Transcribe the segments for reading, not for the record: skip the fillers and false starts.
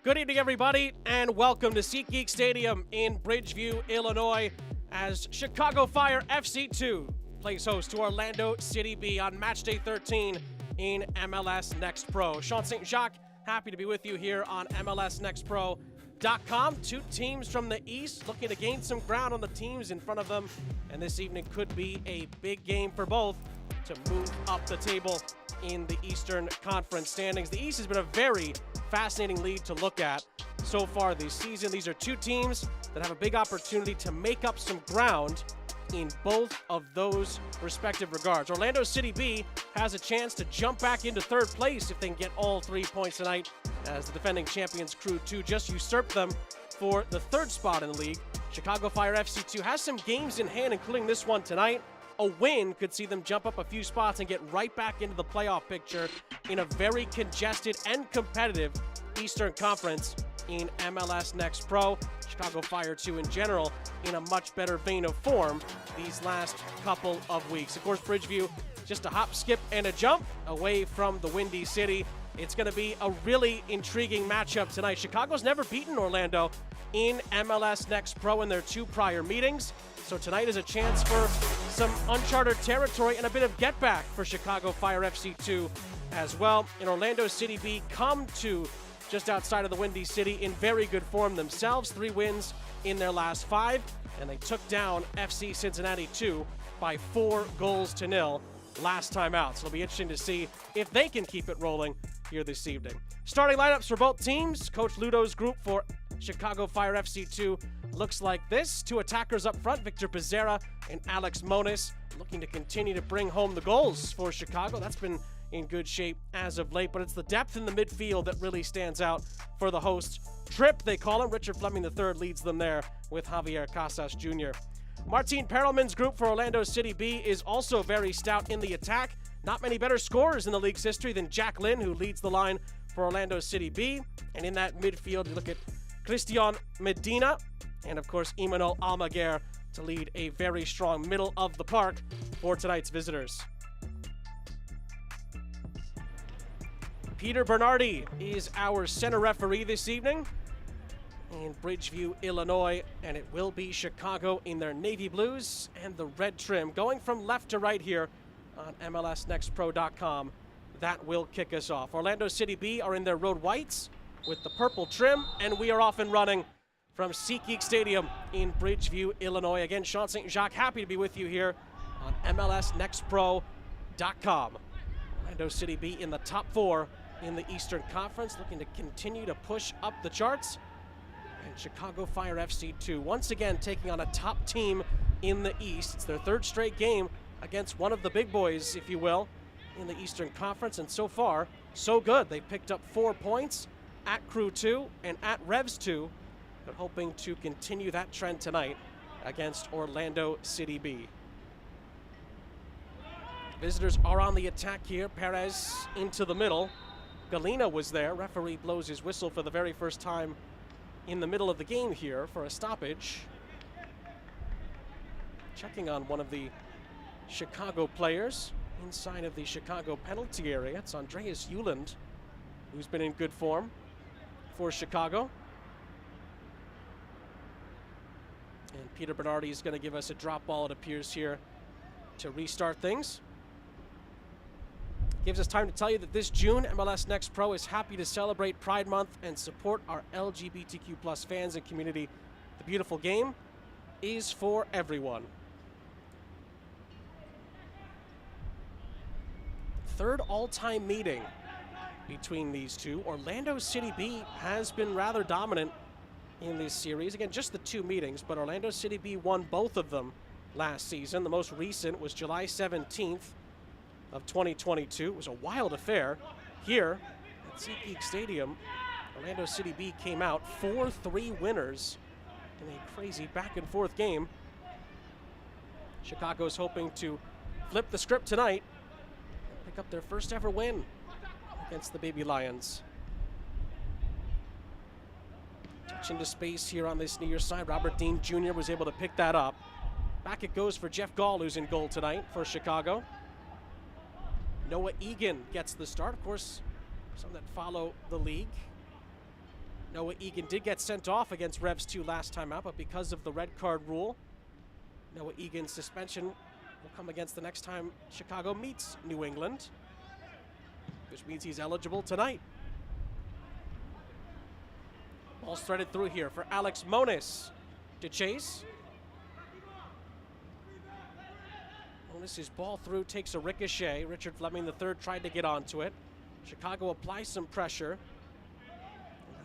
Good evening, everybody, and welcome to SeatGeek Stadium in Bridgeview, Illinois, as Chicago Fire FC2 plays host to Orlando City B on Matchday 13 in MLS Next Pro. Sean St. Jacques, happy to be with you here on MLSNextPro.com. Two teams from the East looking to gain some ground on the teams in front of them, and this evening could be a big game for both to move up the table in the Eastern Conference standings. The East has been a very fascinating league to look at so far this season. These are two teams that have a big opportunity to make up some ground in both of those respective regards. Orlando City B has a chance to jump back into third place if they can get all 3 points tonight, as the defending champions Crew 2 just usurped them for the third spot in the league. Chicago Fire FC2 has some games in hand, including this one tonight. A win could see them jump up a few spots and get right back into the playoff picture in a very congested and competitive Eastern Conference in MLS Next Pro. Chicago Fire 2 in general in a much better vein of form these last couple of weeks. Of course, Bridgeview, just a hop, skip, and a jump away from the Windy City. It's going to be a really intriguing matchup tonight. Chicago's never beaten Orlando in MLS Next Pro in their two prior meetings. So tonight is a chance for some uncharted territory and a bit of get back for Chicago Fire FC2 as well. And Orlando City B come to just outside of the Windy City in very good form themselves. 3 wins in their last 5, and they took down FC Cincinnati 2 by 4-0 last time out. So it'll be interesting to see if they can keep it rolling here this evening. Starting lineups for both teams. Coach Ludo's group for Chicago Fire FC2 looks like this. 2 attackers up front, Victor Pizzera and Alex Moniz, looking to continue to bring home the goals for Chicago. That's been in good shape as of late, but it's the depth in the midfield that really stands out for the hosts. Trip, they call him. Richard Fleming III leads them there with Javier Casas Jr. Martin Perelman's group for Orlando City B is also very stout in the attack. Not many better scorers in the league's history than Jack Lynn, who leads the line for Orlando City B. And in that midfield, you look at Christian Medina and, of course, Imanol Almaguer to lead a very strong middle of the park for tonight's visitors. Peter Bernardi is our center referee this evening in Bridgeview, Illinois, and it will be Chicago in their navy blues and the red trim. Going from left to right here on MLSNextPro.com, that will kick us off. Orlando City B are in their road whites with the purple trim, and we are off and running from SeatGeek Stadium in Bridgeview, Illinois. Again, Sean St. Jacques, happy to be with you here on MLSNextPro.com. Orlando City B in the top 4 in the Eastern Conference, looking to continue to push up the charts. And Chicago Fire FC2 once again taking on a top team in the East. It's their 3rd straight game against one of the big boys, if you will, in the Eastern Conference, and so far, so good. They picked up 4 points at Crew 2 and at Revs 2. They're hoping to continue that trend tonight against Orlando City B. Visitors are on the attack here. Perez into the middle. Galena was there. Referee blows his whistle for the very first time in the middle of the game here for a stoppage. Checking on one of the Chicago players inside of the Chicago penalty area. It's Andreas Euland, who's been in good form for Chicago. And Peter Bernardi is going to give us a drop ball, it appears, here to restart things. Gives us time to tell you that this June, MLS Next Pro is happy to celebrate Pride Month and support our LGBTQ plus fans and community. The beautiful game is for everyone. 3rd all-time meeting between these two. Orlando City B has been rather dominant in this series. Again, just the 2 meetings, but Orlando City B won both of them last season. The most recent was July 17th of 2022. It was a wild affair here at SeatGeek Stadium. Orlando City B came out 4-3 winners in a crazy back-and-forth game. Chicago's hoping to flip the script tonight and pick up their first ever win against the Baby Lions. Touch into space here on this near side. Robert Dean Jr. was able to pick that up. Back it goes for Jeff Gall, who's in goal tonight for Chicago. Noah Egan gets the start. Of course, some that follow the league. Noah Egan did get sent off against Revs 2 last time out, but because of the red card rule, Noah Egan's suspension will come against the next time Chicago meets New England, which means he's eligible tonight. Ball's threaded through here for Alex Moniz to chase. Moniz's ball through takes a ricochet. Richard Fleming III tried to get onto it. Chicago applies some pressure.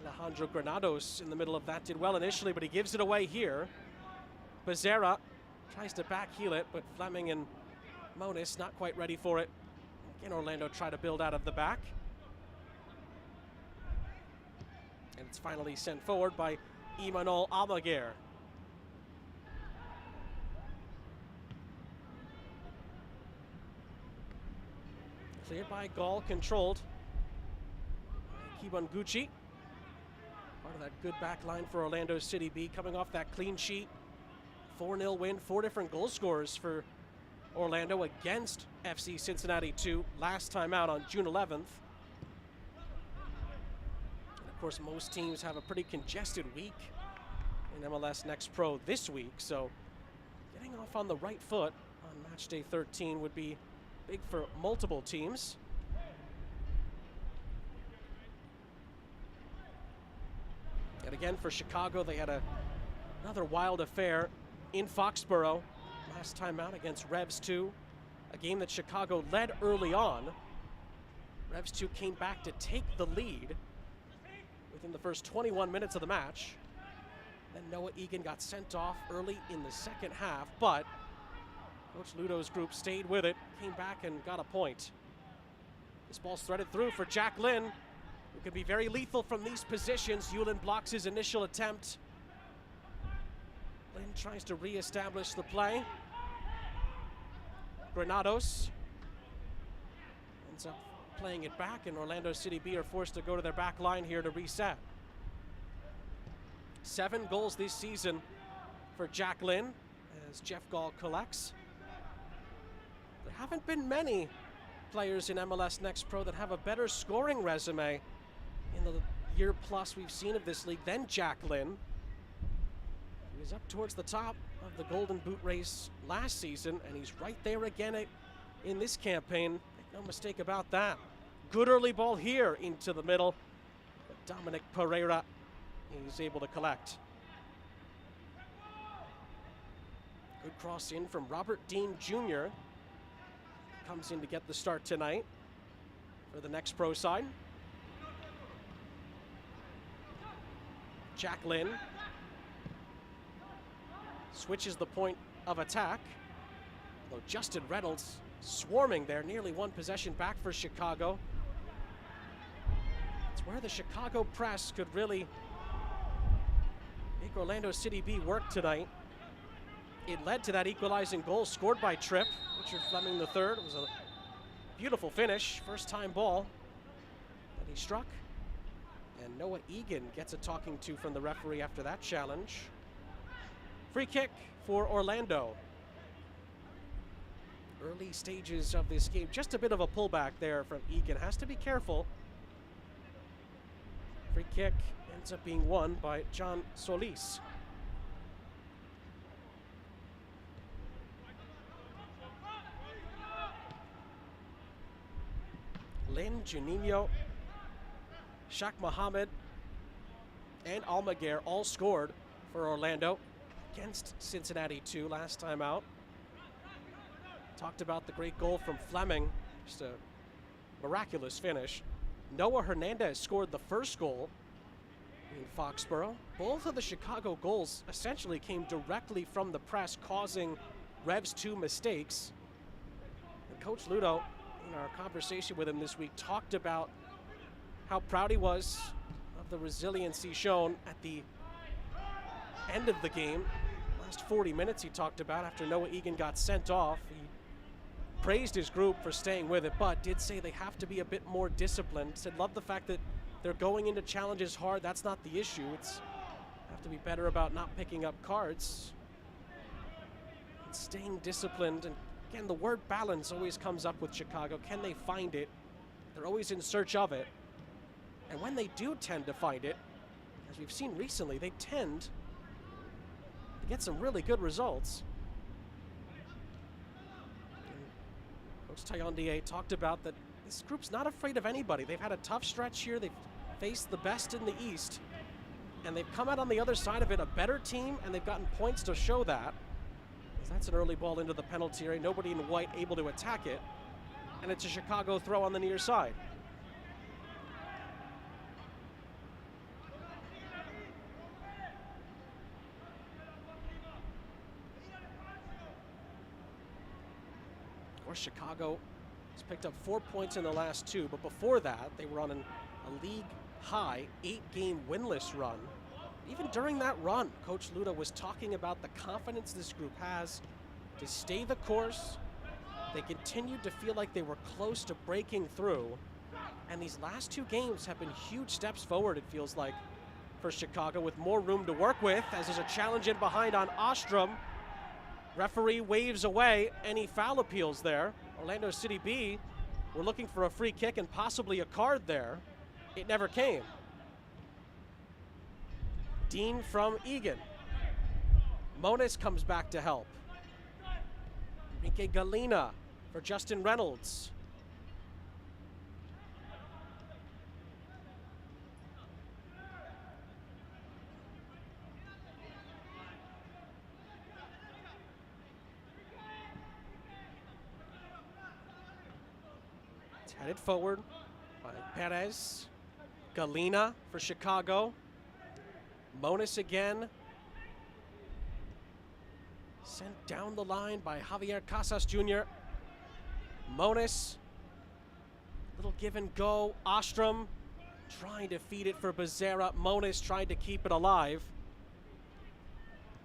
Alejandro Granados in the middle of that did well initially, but he gives it away here. Becerra tries to backheel it, but Fleming and Moniz not quite ready for it. Again, Orlando try to build out of the back. And it's finally sent forward by Imanol Almaguer. Cleared by Gall, controlled. Kibonguchi. Part of that good back line for Orlando City B, coming off that clean sheet. 4-0 win, 4 different goal scorers for Orlando against FC Cincinnati 2 last time out on June 11th. And of course, most teams have a pretty congested week in MLS Next Pro this week, so getting off on the right foot on match day 13 would be big for multiple teams. And again, for Chicago, they had another wild affair in Foxborough last time out against Revs 2, a game that Chicago led early on. Revs 2 came back to take the lead within the first 21 minutes of the match. Then Noah Egan got sent off early in the second half, but Coach Ludo's group stayed with it, came back and got a point. This ball's threaded through for Jack Lynn, who can be very lethal from these positions. Yulin blocks his initial attempt. Lynn tries to re-establish the play. Granados ends up playing it back, and Orlando City B are forced to go to their back line here to reset. 7 goals this season for Jack Lynn as Jeff Gall collects. There haven't been many players in MLS Next Pro that have a better scoring resume in the year plus we've seen of this league than Jack Lynn. He was up towards the top of the Golden Boot race last season, and he's right there again in this campaign. Make no mistake about that. Good early ball here into the middle, but Dominic Pereira is able to collect. Good cross in from Robert Dean Jr. Comes in to get the start tonight for the Next Pro side. Jack Lynn switches the point of attack, although Justin Reynolds swarming there, nearly one possession back for Chicago. It's where the Chicago press could really make Orlando City B work tonight. It led to that equalizing goal scored by Tripp. Richard Fleming III. It was a beautiful finish, first time ball that he struck. And Noah Egan gets a talking to from the referee after that challenge. Free kick for Orlando. Early stages of this game, just a bit of a pullback there from Egan. Has to be careful. Free kick ends up being won by John Solis. Lynn, Juninho, Shaq Mohammed, and Almaguer all scored for Orlando against Cincinnati 2 last time out. Talked about the great goal from Fleming, just a miraculous finish. Noah Hernandez scored the first goal in Foxborough. Both of the Chicago goals essentially came directly from the press, causing Revs 2 mistakes. And Coach Ludo, in our conversation with him this week, talked about how proud he was of the resiliency shown at the end of the game. Last 40 minutes he talked about after Noah Egan got sent off. He praised his group for staying with it, but did say they have to be a bit more disciplined. Said love the fact that they're going into challenges hard. That's not the issue. It's have to be better about not picking up cards and staying disciplined. And again, the word balance always comes up with Chicago. Can they find it? They're always in search of it. And when they do tend to find it, as we've seen recently, they tend to get some really good results. Coach Tayondier talked about that this group's not afraid of anybody. They've had a tough stretch here. They've faced the best in the East, and they've come out on the other side of it a better team, and they've gotten points to show that. That's an early ball into the penalty area. Nobody in white able to attack it, and it's a Chicago throw on the near side. Of course, Chicago has picked up 4 points in the last 2, but before that, they were on a league-high 8-game winless run. Even during that run, Coach Luda was talking about the confidence this group has to stay the course. They continued to feel like they were close to breaking through, and these last 2 games have been huge steps forward, it feels like, for Chicago, with more room to work with, as there's a challenge in behind on Ostrom. Referee waves away any foul appeals there. Orlando City B were looking for a free kick and possibly a card there. It never came. Dean from Egan. Moniz comes back to help. Enrique Galina for Justin Reynolds. It's headed forward by Perez. Galina for Chicago. Moniz again. Sent down the line by Javier Casas Jr. Moniz. Little give and go. Ostrom trying to feed it for Becerra. Moniz trying to keep it alive.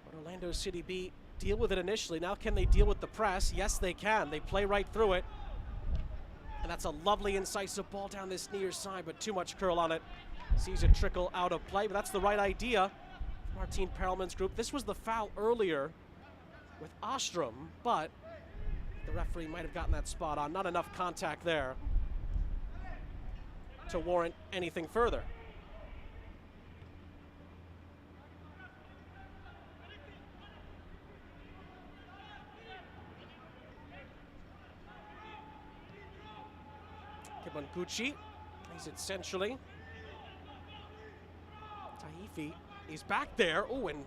But Orlando City B deal with it initially. Now can they deal with the press? Yes, they can. They play right through it. And that's a lovely incisive ball down this near side, but too much curl on it. Sees it trickle out of play, but that's the right idea. Martin Perelman's group. This was the foul earlier with Ostrom, but the referee might have gotten that spot on. Not enough contact there to warrant anything further. Kibanguchi plays it centrally. Taifi is back there. Oh, and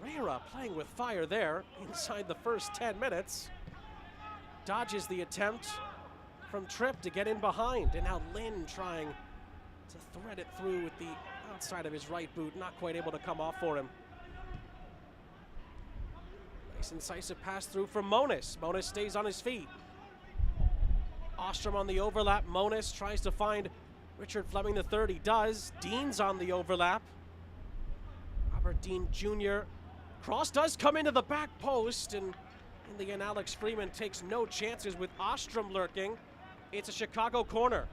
Pereira playing with fire there inside the first 10 minutes. Dodges the attempt from Tripp to get in behind. And now Lynn trying to thread it through with the outside of his right boot. Not quite able to come off for him. Nice incisive pass through from Moniz. Moniz stays on his feet. Ostrom on the overlap. Moniz tries to find Richard Fleming III. He does. Dean's on the overlap. Robert Dean Jr. Cross does come into the back post, and in the end, Alex Freeman takes no chances with Ostrom lurking. It's a Chicago corner.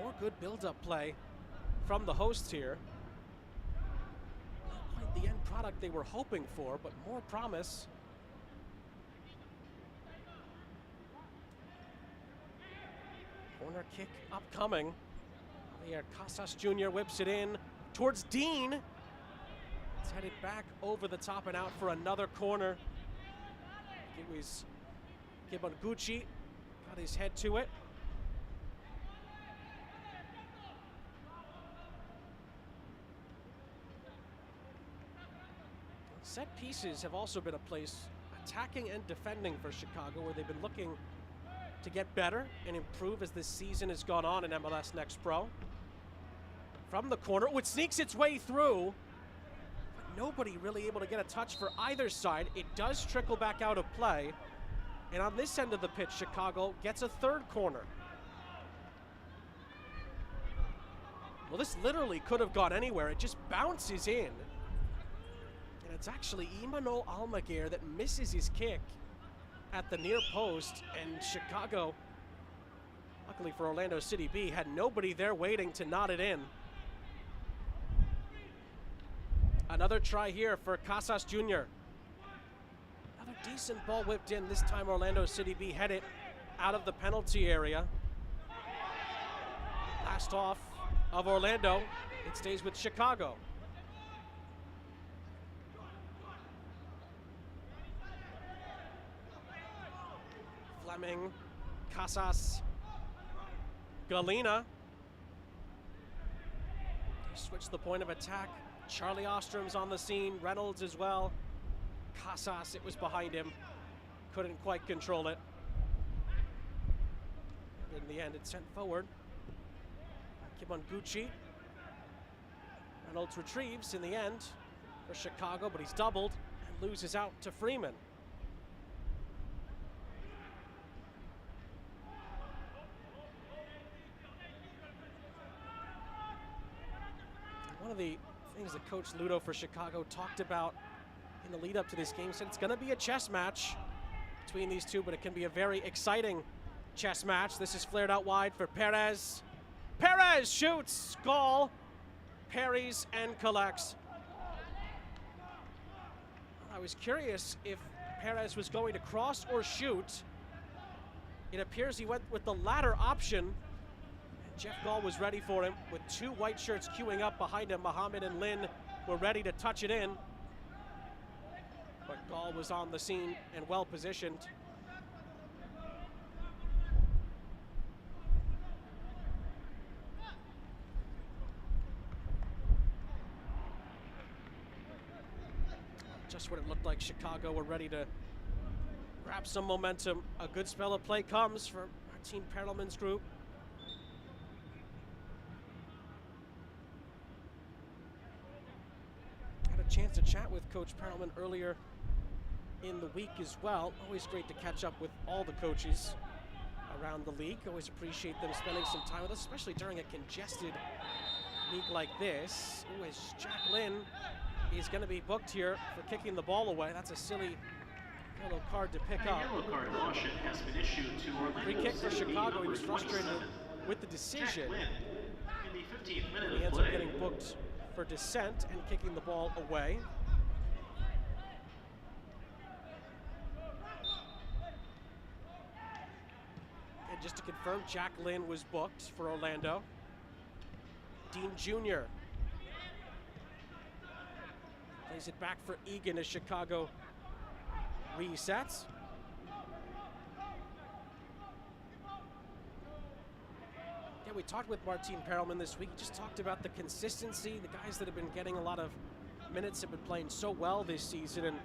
More good build-up play from the hosts here. Not quite the end product they were hoping for, but more promise. Corner kick upcoming. Javier Casas Jr. whips it in towards Dean. It's headed back over the top and out for another corner. It was Kibanguchi, got his head to it. Set pieces have also been a place, attacking and defending for Chicago, where they've been looking to get better and improve as this season has gone on in MLS Next Pro. From the corner, it sneaks its way through, but nobody really able to get a touch for either side. It does trickle back out of play, and on this end of the pitch, Chicago gets a third corner. Well, this literally could have gone anywhere. It just bounces in, and it's actually Emmanuel Almaguer that misses his kick at the near post, and Chicago, luckily for Orlando City B, had nobody there waiting to knot it in. Another try here for Casas Jr. Another decent ball whipped in. This time Orlando City B headed out of the penalty area. Cast off of Orlando. It stays with Chicago. Fleming, Casas, Galena. They switch the point of attack. Charlie Ostrom's on the scene, Reynolds as well. Casas, it was behind him. Couldn't quite control it. In the end, it's sent forward. Kibanguchi. Reynolds retrieves in the end for Chicago, but he's doubled and loses out to Freeman. One of the things that Coach Ludo for Chicago talked about in the lead up to this game, said it's going to be a chess match between these two, but it can be a very exciting chess match. This is flared out wide for Perez. Perez shoots, goal, parries and collects. I was curious if Perez was going to cross or shoot. It appears he went with the latter option. And Jeff Gall was ready for him with two white shirts queuing up behind him. Muhammad and Lin were ready to touch it in. But Gall was on the scene and well positioned. Just what it looked like. Chicago were ready to grab some momentum. A good spell of play comes for Martin Perelman's group. Had a chance to chat with Coach Perelman earlier in the week as well. Always great to catch up with all the coaches around the league. Always appreciate them spending some time with us, especially during a congested league like this. Ooh, as Jack Lynn is going to be booked here for kicking the ball away. That's a silly yellow card to pick up. Yellow card caution has been issued to Orlando. Free kick for Chicago. He was frustrated with the decision. He ends up getting booked for dissent and kicking the ball away. And just to confirm, Jack Lynn was booked for Orlando. Dean Jr. plays it back for Egan as Chicago resets. Yeah, we talked with Martin Perelman this week. Just talked about the consistency. The guys that have been getting a lot of minutes have been playing so well this season. And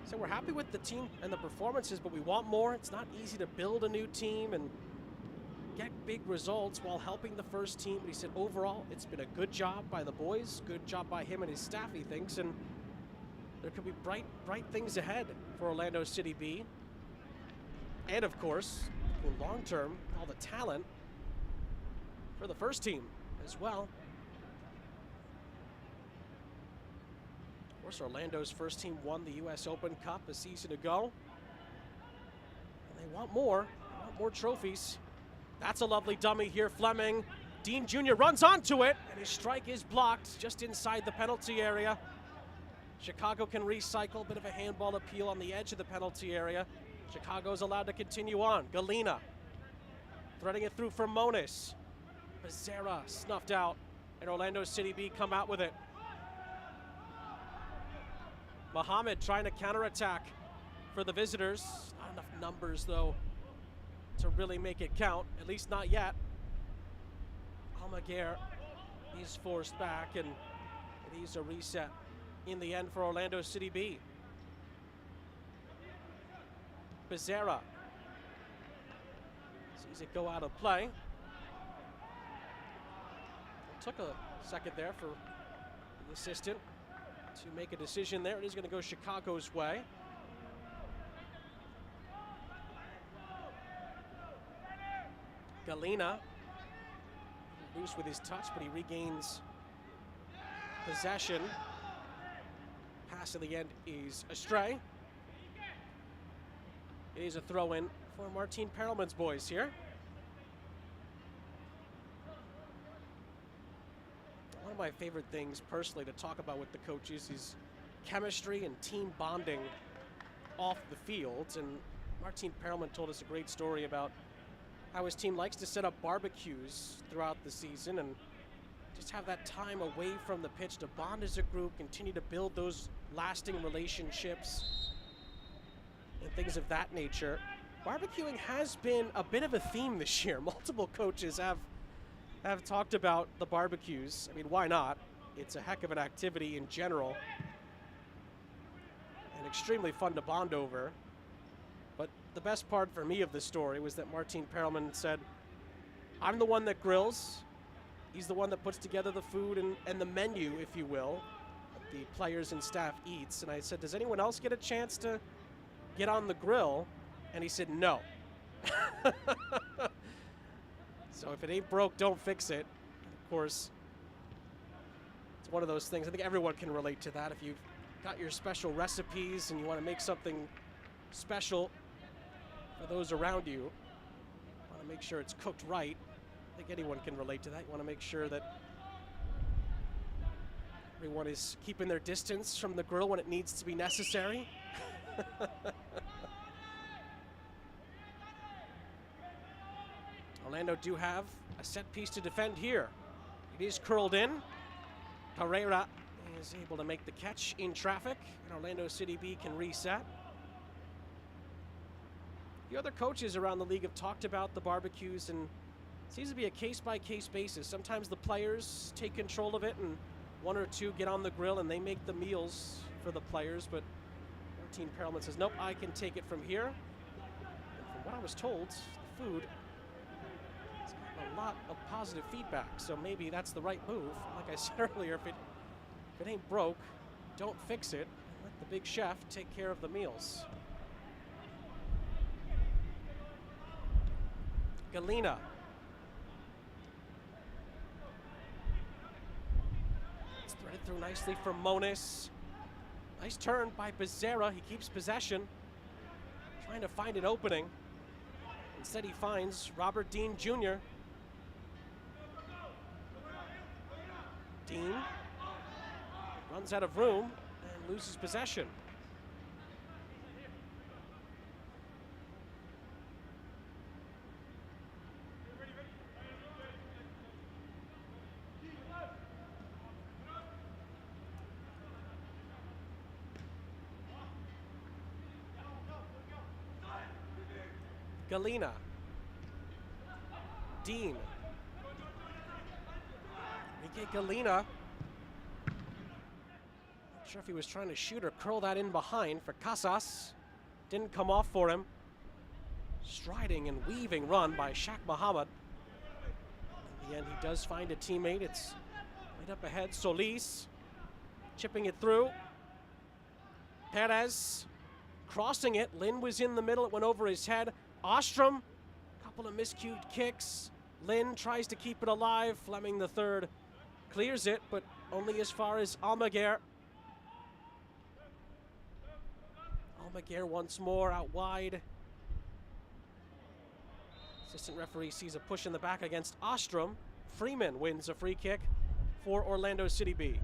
so we're happy with the team and the performances, but we want more. It's not easy to build a new team and get big results while helping the first team. But he said overall, it's been a good job by the boys, good job by him and his staff, he thinks, and there could be bright things ahead for Orlando City B. And of course, in long term, all the talent for the first team as well. Of course, Orlando's first team won the U.S. Open Cup a season ago. And they want more trophies. That's a lovely dummy here, Fleming. Dean Jr. runs onto it, and his strike is blocked just inside the penalty area. Chicago can recycle, bit of a handball appeal on the edge of the penalty area. Chicago's allowed to continue on. Galena threading it through for Monis. Becerra snuffed out, and Orlando City B come out with it. Muhammad trying to counterattack for the visitors. Not enough numbers, though, to really make it count, at least not yet. Almaguer is forced back, and it is a reset in the end for Orlando City B. Becerra sees it go out of play. It took a second there for the assistant to make a decision there. It is going to go Chicago's way. Galena loose with his touch, but he regains possession. Pass in the end is astray. It is a throw-in for Martin Perelman's boys here. One of my favorite things personally to talk about with the coaches is chemistry and team bonding off the field. And Martin Perelman told us a great story about how his team likes to set up barbecues throughout the season and just have that time away from the pitch to bond as a group, continue to build those lasting relationships and things of that nature. Barbecuing has been a bit of a theme this year. Multiple coaches have talked about the barbecues. I mean, why not? It's a heck of an activity in general and extremely fun to bond over. But the best part for me of the story was that Martin Perelman said, I'm the one that grills. He's the one that puts together the food and the menu, if you will, that the players and staff eats. And I said, does anyone else get a chance to get on the grill? And he said, no. So if it ain't broke, don't fix it. Of course, it's one of those things. I think everyone can relate to that. If you've got your special recipes and you want to make something special for those around you, want to make sure it's cooked right. I think anyone can relate to that. You want to make sure that everyone is keeping their distance from the grill when it needs to be necessary. Orlando do have a set piece to defend here. It is curled in. Pereira is able to make the catch in traffic, and Orlando City B can reset. The other coaches around the league have talked about the barbecues, and it seems to be a case-by-case basis. Sometimes the players take control of it, and one or two get on the grill, and they make the meals for the players, but Martin Perelman says, nope, I can take it from here. And from what I was told, the food has gotten a lot of positive feedback, so maybe that's the right move. Like I said earlier, if it ain't broke, don't fix it. Let the big chef take care of the meals. Galena. It's threaded through nicely for Monis. Nice turn by Becerra. He keeps possession. Trying to find an opening. Instead he finds Robert Dean Jr. Dean runs out of room and loses possession. Galena. Dean. We get Galena. Not sure if he was trying to shoot or curl that in behind for Casas. Didn't come off for him. Striding and weaving run by Shaq Muhammad. In the end, he does find a teammate. It's right up ahead. Solis chipping it through. Perez crossing it. Lynn was in the middle. It went over his head. Ostrom, couple of miscued kicks. Lynn tries to keep it alive. Fleming the third clears it, but only as far as Almaguer. Almaguer once more out wide. Assistant referee sees a push in the back against Ostrom. Freeman wins a free kick for Orlando City B.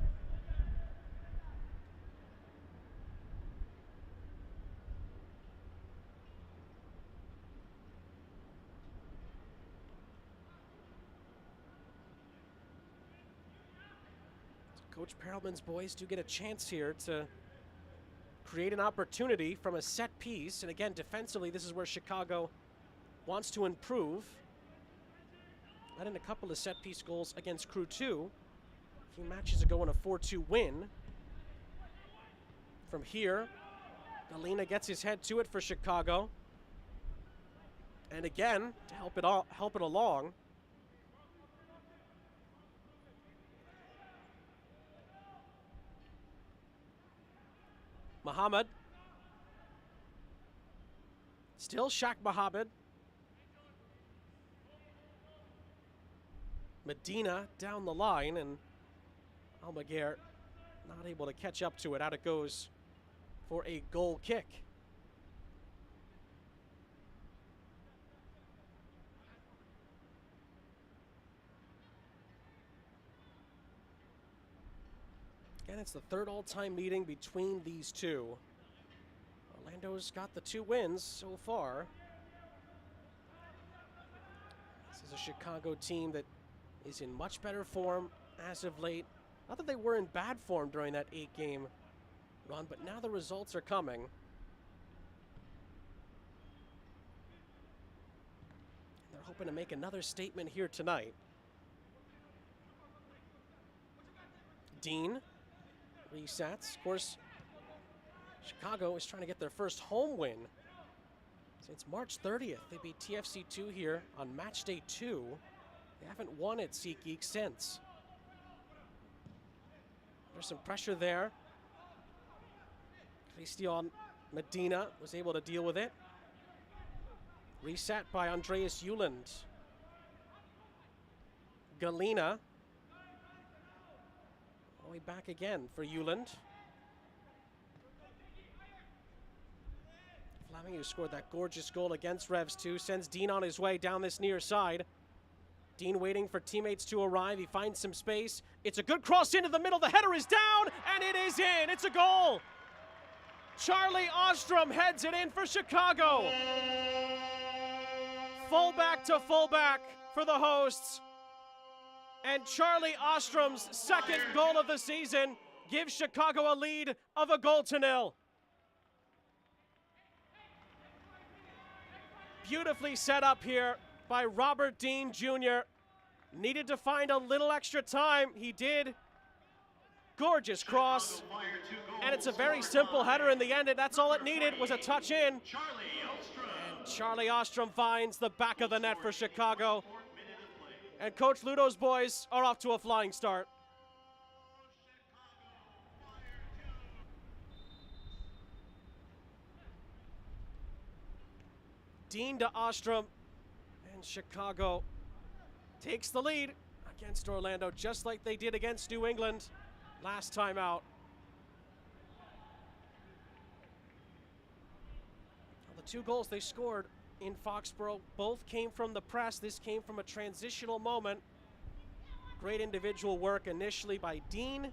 Coach Perelman's boys do get a chance here to create an opportunity from a set piece. And again, defensively, this is where Chicago wants to improve. Let in a couple of set piece goals against Crew 2. A few matches ago in a 4-2 win. From here, Galena gets his head to it for Chicago. And again, to help it along. Muhammad. Still Shaq Muhammad. Medina down the line, and Almaguer not able to catch up to it. Out it goes for a goal kick. Again, it's the third all-time meeting between these two. Orlando's got the 2 wins so far. This is a Chicago team that is in much better form as of late. Not that they were in bad form during that 8-game run, but now the results are coming. They're hoping to make another statement here tonight. Dean resets. Of course, Chicago is trying to get their first home win since March 30th. They beat TFC 2 here on match day 2. They haven't won at SeatGeek since. There's some pressure there. Christian Medina was able to deal with it. Reset by Andreas Euland. Galina. All the way back again for Euland. Fleming, who scored that gorgeous goal against Revs 2, sends Dean on his way down this near side. Dean waiting for teammates to arrive. He finds some space. It's a good cross into the middle. The header is down, and it is in. It's a goal. Charlie Ostrom heads it in for Chicago. Fullback to fullback for the hosts. And Charlie Ostrom's second goal of the season gives Chicago a lead of 1-0. Beautifully set up here by Robert Dean Jr. Needed to find a little extra time. He did. Gorgeous cross. And it's a very simple header in the end. That's all it needed was a touch in. And Charlie Ostrom finds the back of the net for Chicago. And Coach Ludo's boys are off to a flying start. Dean to Ostrom, and Chicago takes the lead against Orlando, just like they did against New England last time out. Now, the 2 goals they scored in Foxborough both came from the press. This came from a transitional moment. Great individual work initially by Dean.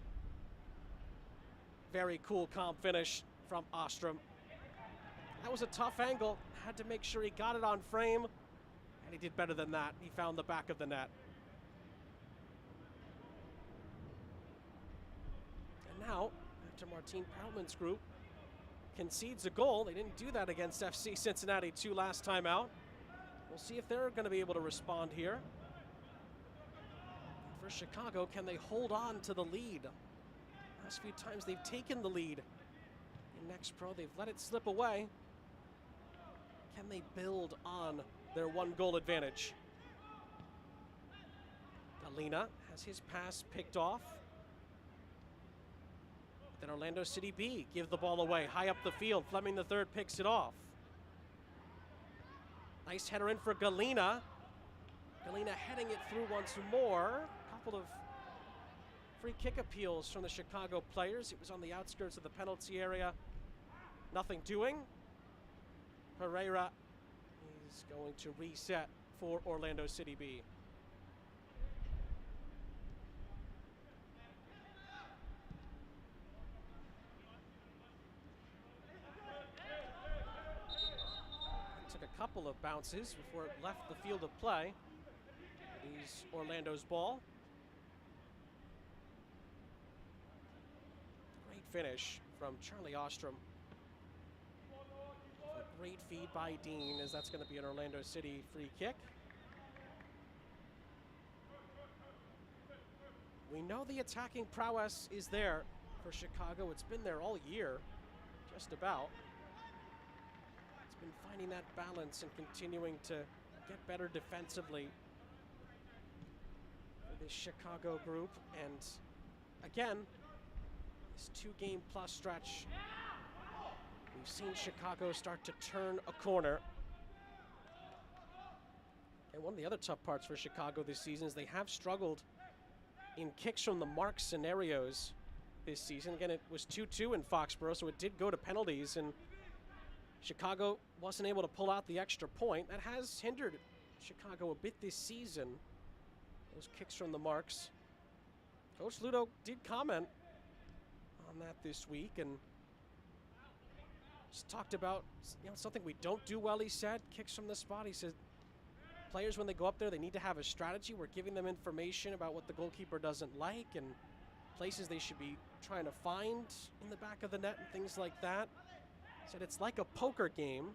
Very cool, calm finish from Ostrom. That was a tough angle. Had to make sure he got it on frame, and he did better than that. He found the back of the net. And now, after Martin Perlman's group concedes a goal, they didn't do that against FC Cincinnati 2 last time out. We'll see if they're going to be able to respond here. For Chicago, can they hold on to the lead? Last few times they've taken the lead in Next Pro, they've let it slip away. Can they build on their 1-goal advantage? Galina has his pass picked off. Then Orlando City B give the ball away high up the field. Fleming III picks it off. Nice header in for Galina. Galina heading it through once more. A couple of free kick appeals from the Chicago players. It was on the outskirts of the penalty area. Nothing doing. Pereira is going to reset for Orlando City B. Took a couple of bounces before it left the field of play. It is Orlando's ball. Great finish from Charlie Ostrom. A great feed by Dean, as that's going to be an Orlando City free kick. We know the attacking prowess is there for Chicago. It's been there all year, just about. It's been finding that balance and continuing to get better defensively for this Chicago group. And again, this 2-game plus stretch, we've seen Chicago start to turn a corner. And one of the other tough parts for Chicago this season is they have struggled in kicks from the mark scenarios this season. Again, it was 2-2 in Foxborough, so it did go to penalties, and Chicago wasn't able to pull out the extra point. That has hindered Chicago a bit this season, those kicks from the marks. Coach Ludo did comment on that this week, and just talked about, something we don't do well, he said, kicks from the spot. He said, players, when they go up there, they need to have a strategy. We're giving them information about what the goalkeeper doesn't like and places they should be trying to find in the back of the net and things like that. He said it's like a poker game.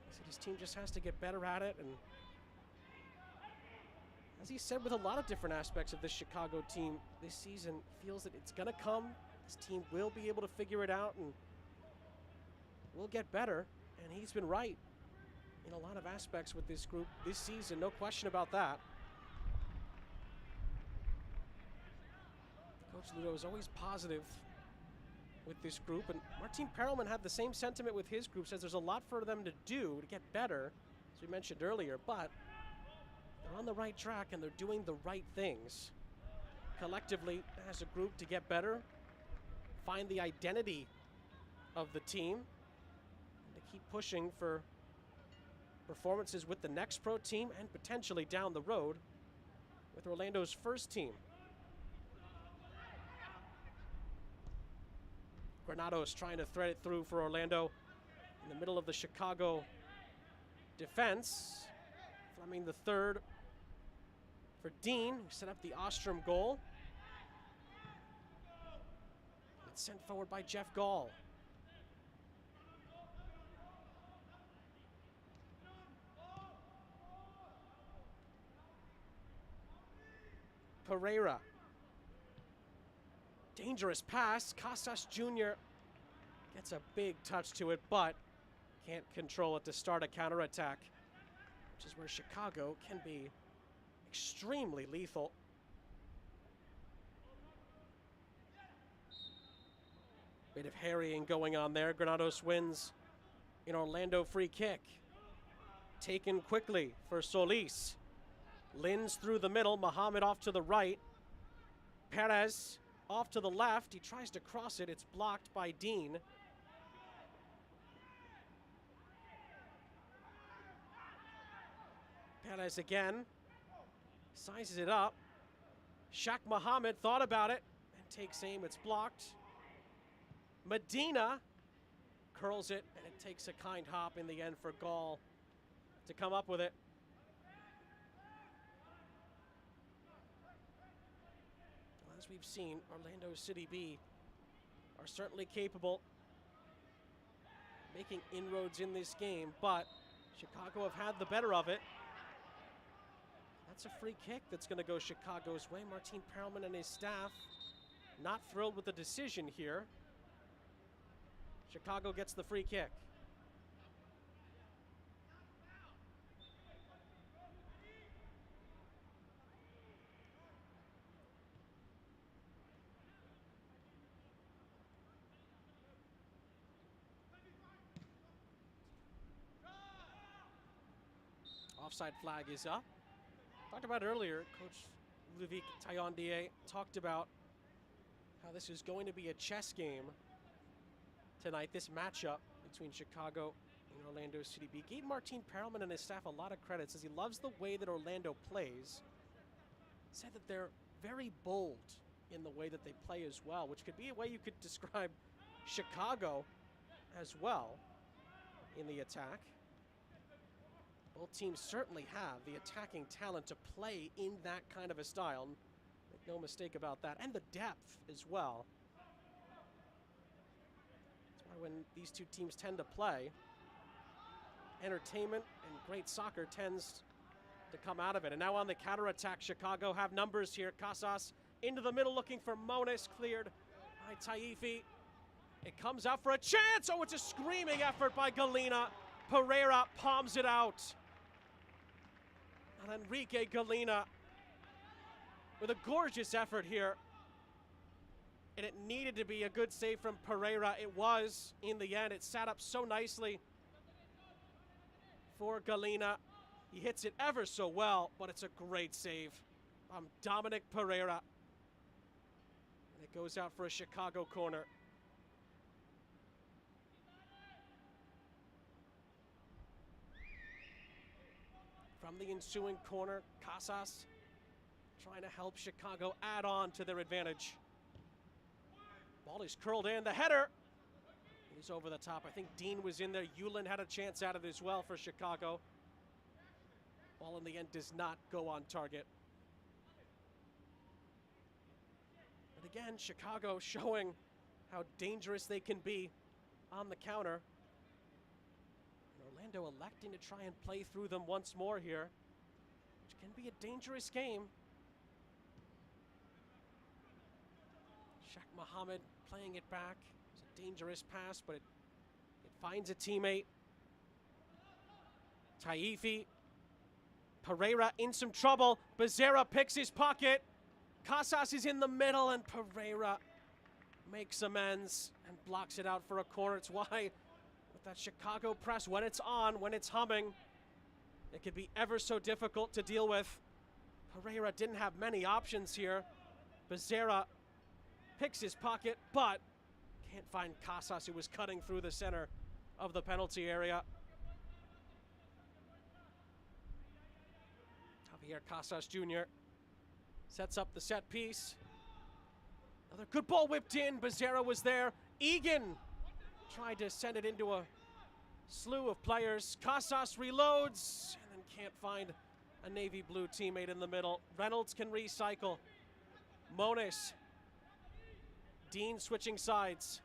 He said his team just has to get better at it, and as he said, with a lot of different aspects of this Chicago team this season, feels that it's going to come. This team will be able to figure it out, and we'll get better. And he's been right in a lot of aspects with this group this season, no question about that. Coach Ludo is always positive with this group, and Martin Perelman had the same sentiment with his group, says there's a lot for them to do to get better, as we mentioned earlier, but they're on the right track and they're doing the right things collectively as a group to get better, find the identity of the team, and to keep pushing for performances with the next pro team and potentially down the road with Orlando's first team. Granados trying to thread it through for Orlando in the middle of the Chicago defense. Fleming the third for Dean, who set up the Ostrom goal. It's sent forward by Jeff Gall. Pereira. Dangerous pass. Casas Jr. gets a big touch to it, but can't control it to start a counterattack, which is where Chicago can be extremely lethal. Bit of harrying going on there. Granados wins an Orlando free kick. Taken quickly for Solis. Lins through the middle. Mohamed off to the right. Perez off to the left. He tries to cross it. It's blocked by Dean. Perez again. Sizes it up. Shaq Mohamed thought about it and takes aim. It's blocked. Medina curls it, and it takes a kind hop in the end for Gall to come up with it. Well, as we've seen, Orlando City B are certainly capable of making inroads in this game, but Chicago have had the better of it. That's a free kick that's going to go Chicago's way. Martin Perelman and his staff not thrilled with the decision here. Chicago gets the free kick. Offside flag is up. Talked about earlier, Coach Ludovic Taillandier talked about how this is going to be a chess game tonight, this matchup between Chicago and Orlando City B. Gave Martin Perelman and his staff a lot of credit, says he loves the way that Orlando plays. Said that they're very bold in the way that they play as well, which could be a way you could describe Chicago as well in the attack. Both teams certainly have the attacking talent to play in that kind of a style. Make no mistake about that. And the depth as well. That's why when these two teams tend to play, entertainment and great soccer tends to come out of it. And now on the counterattack, Chicago have numbers here. Casas into the middle looking for Monis, cleared by Taifi. It comes out for a chance. Oh, it's a screaming effort by Galena. Pereira palms it out. And Enrique Galena with a gorgeous effort here. And it needed to be a good save from Pereira. It was in the end. It sat up so nicely for Galena. He hits it ever so well, but it's a great save from Dominic Pereira. And it goes out for a Chicago corner. From the ensuing corner, Casas trying to help Chicago add on to their advantage. Ball is curled in. The header is over the top. I think Dean was in there. Yulin had a chance at it as well for Chicago. Ball in the end does not go on target. But again, Chicago showing how dangerous they can be on the counter. And Orlando electing to try and play through them once more here, which can be a dangerous game. Sheikh Mohammed playing it back. It's a dangerous pass, but it finds a teammate. Taifi. Pereira in some trouble. Becerra picks his pocket. Casas is in the middle, and Pereira makes amends and blocks it out for a corner. It's why with that Chicago press, when it's on, when it's humming, it could be ever so difficult to deal with. Pereira didn't have many options here. Becerra picks his pocket, but can't find Casas, who was cutting through the center of the penalty area. Javier Casas Jr. sets up the set piece. Another good ball whipped in. Becerra was there. Egan tried to send it into a slew of players. Casas reloads and then can't find a navy blue teammate in the middle. Reynolds can recycle. Moniz. Dean switching sides.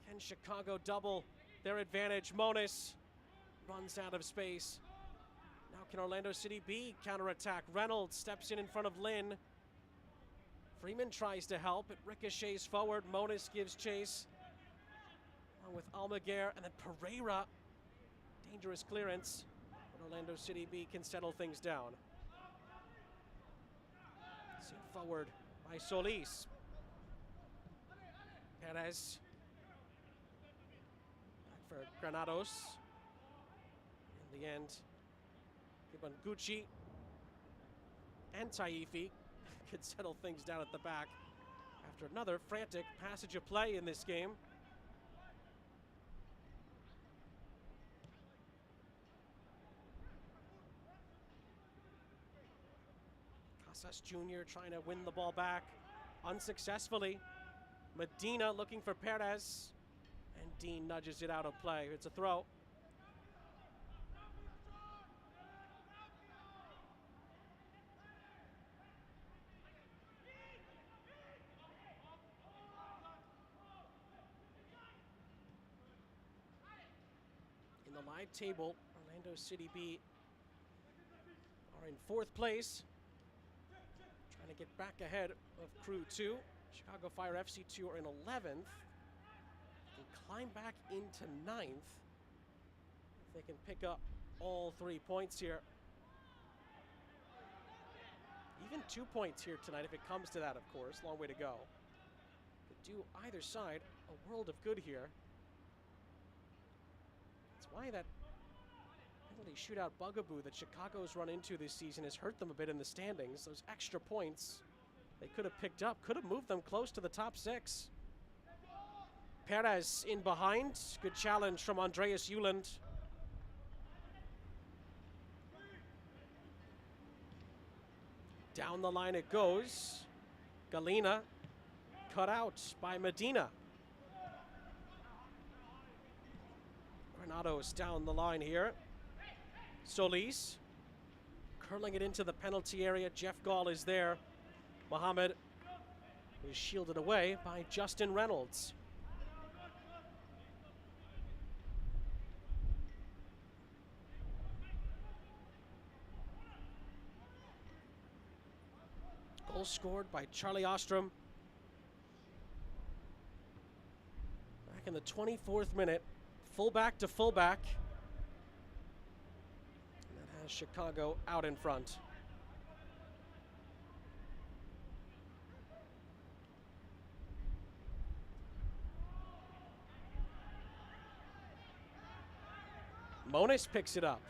Can Chicago double their advantage? Moniz runs out of space. Now can Orlando City B counterattack? Reynolds steps in front of Lynn. Freeman tries to help. It ricochets forward. Moniz gives chase. Along with Almaguer, and then Pereira. Dangerous clearance. But Orlando City B can settle things down. Sent forward by Solis. Perez. Back for Granados. In the end, Gucci and Taifi could settle things down at the back after another frantic passage of play in this game. Casas Jr. trying to win the ball back unsuccessfully. Medina looking for Perez, and Dean nudges it out of play. It's a throw. In the live table, Orlando City B are in 4th place, trying to get back ahead of Crew 2. Chicago Fire FC 2 are in 11th. They climb back into 9th. If they can pick up all 3 points here. Even 2 points here tonight, if it comes to that, of course. Long way to go. Could do either side a world of good here. That's why that penalty shootout bugaboo that Chicago's run into this season has hurt them a bit in the standings. Those extra points they could have picked up, could have moved them close to the top 6. Perez in behind. Good challenge from Andreas Uland. Down the line it goes. Galena cut out by Medina. Granados down the line here. Solis curling it into the penalty area. Jeff Gall is there. Mohammed is shielded away by Justin Reynolds. Goal scored by Charlie Ostrom. Back in the 24th minute, fullback to fullback. And that has Chicago out in front. Moniz picks it up.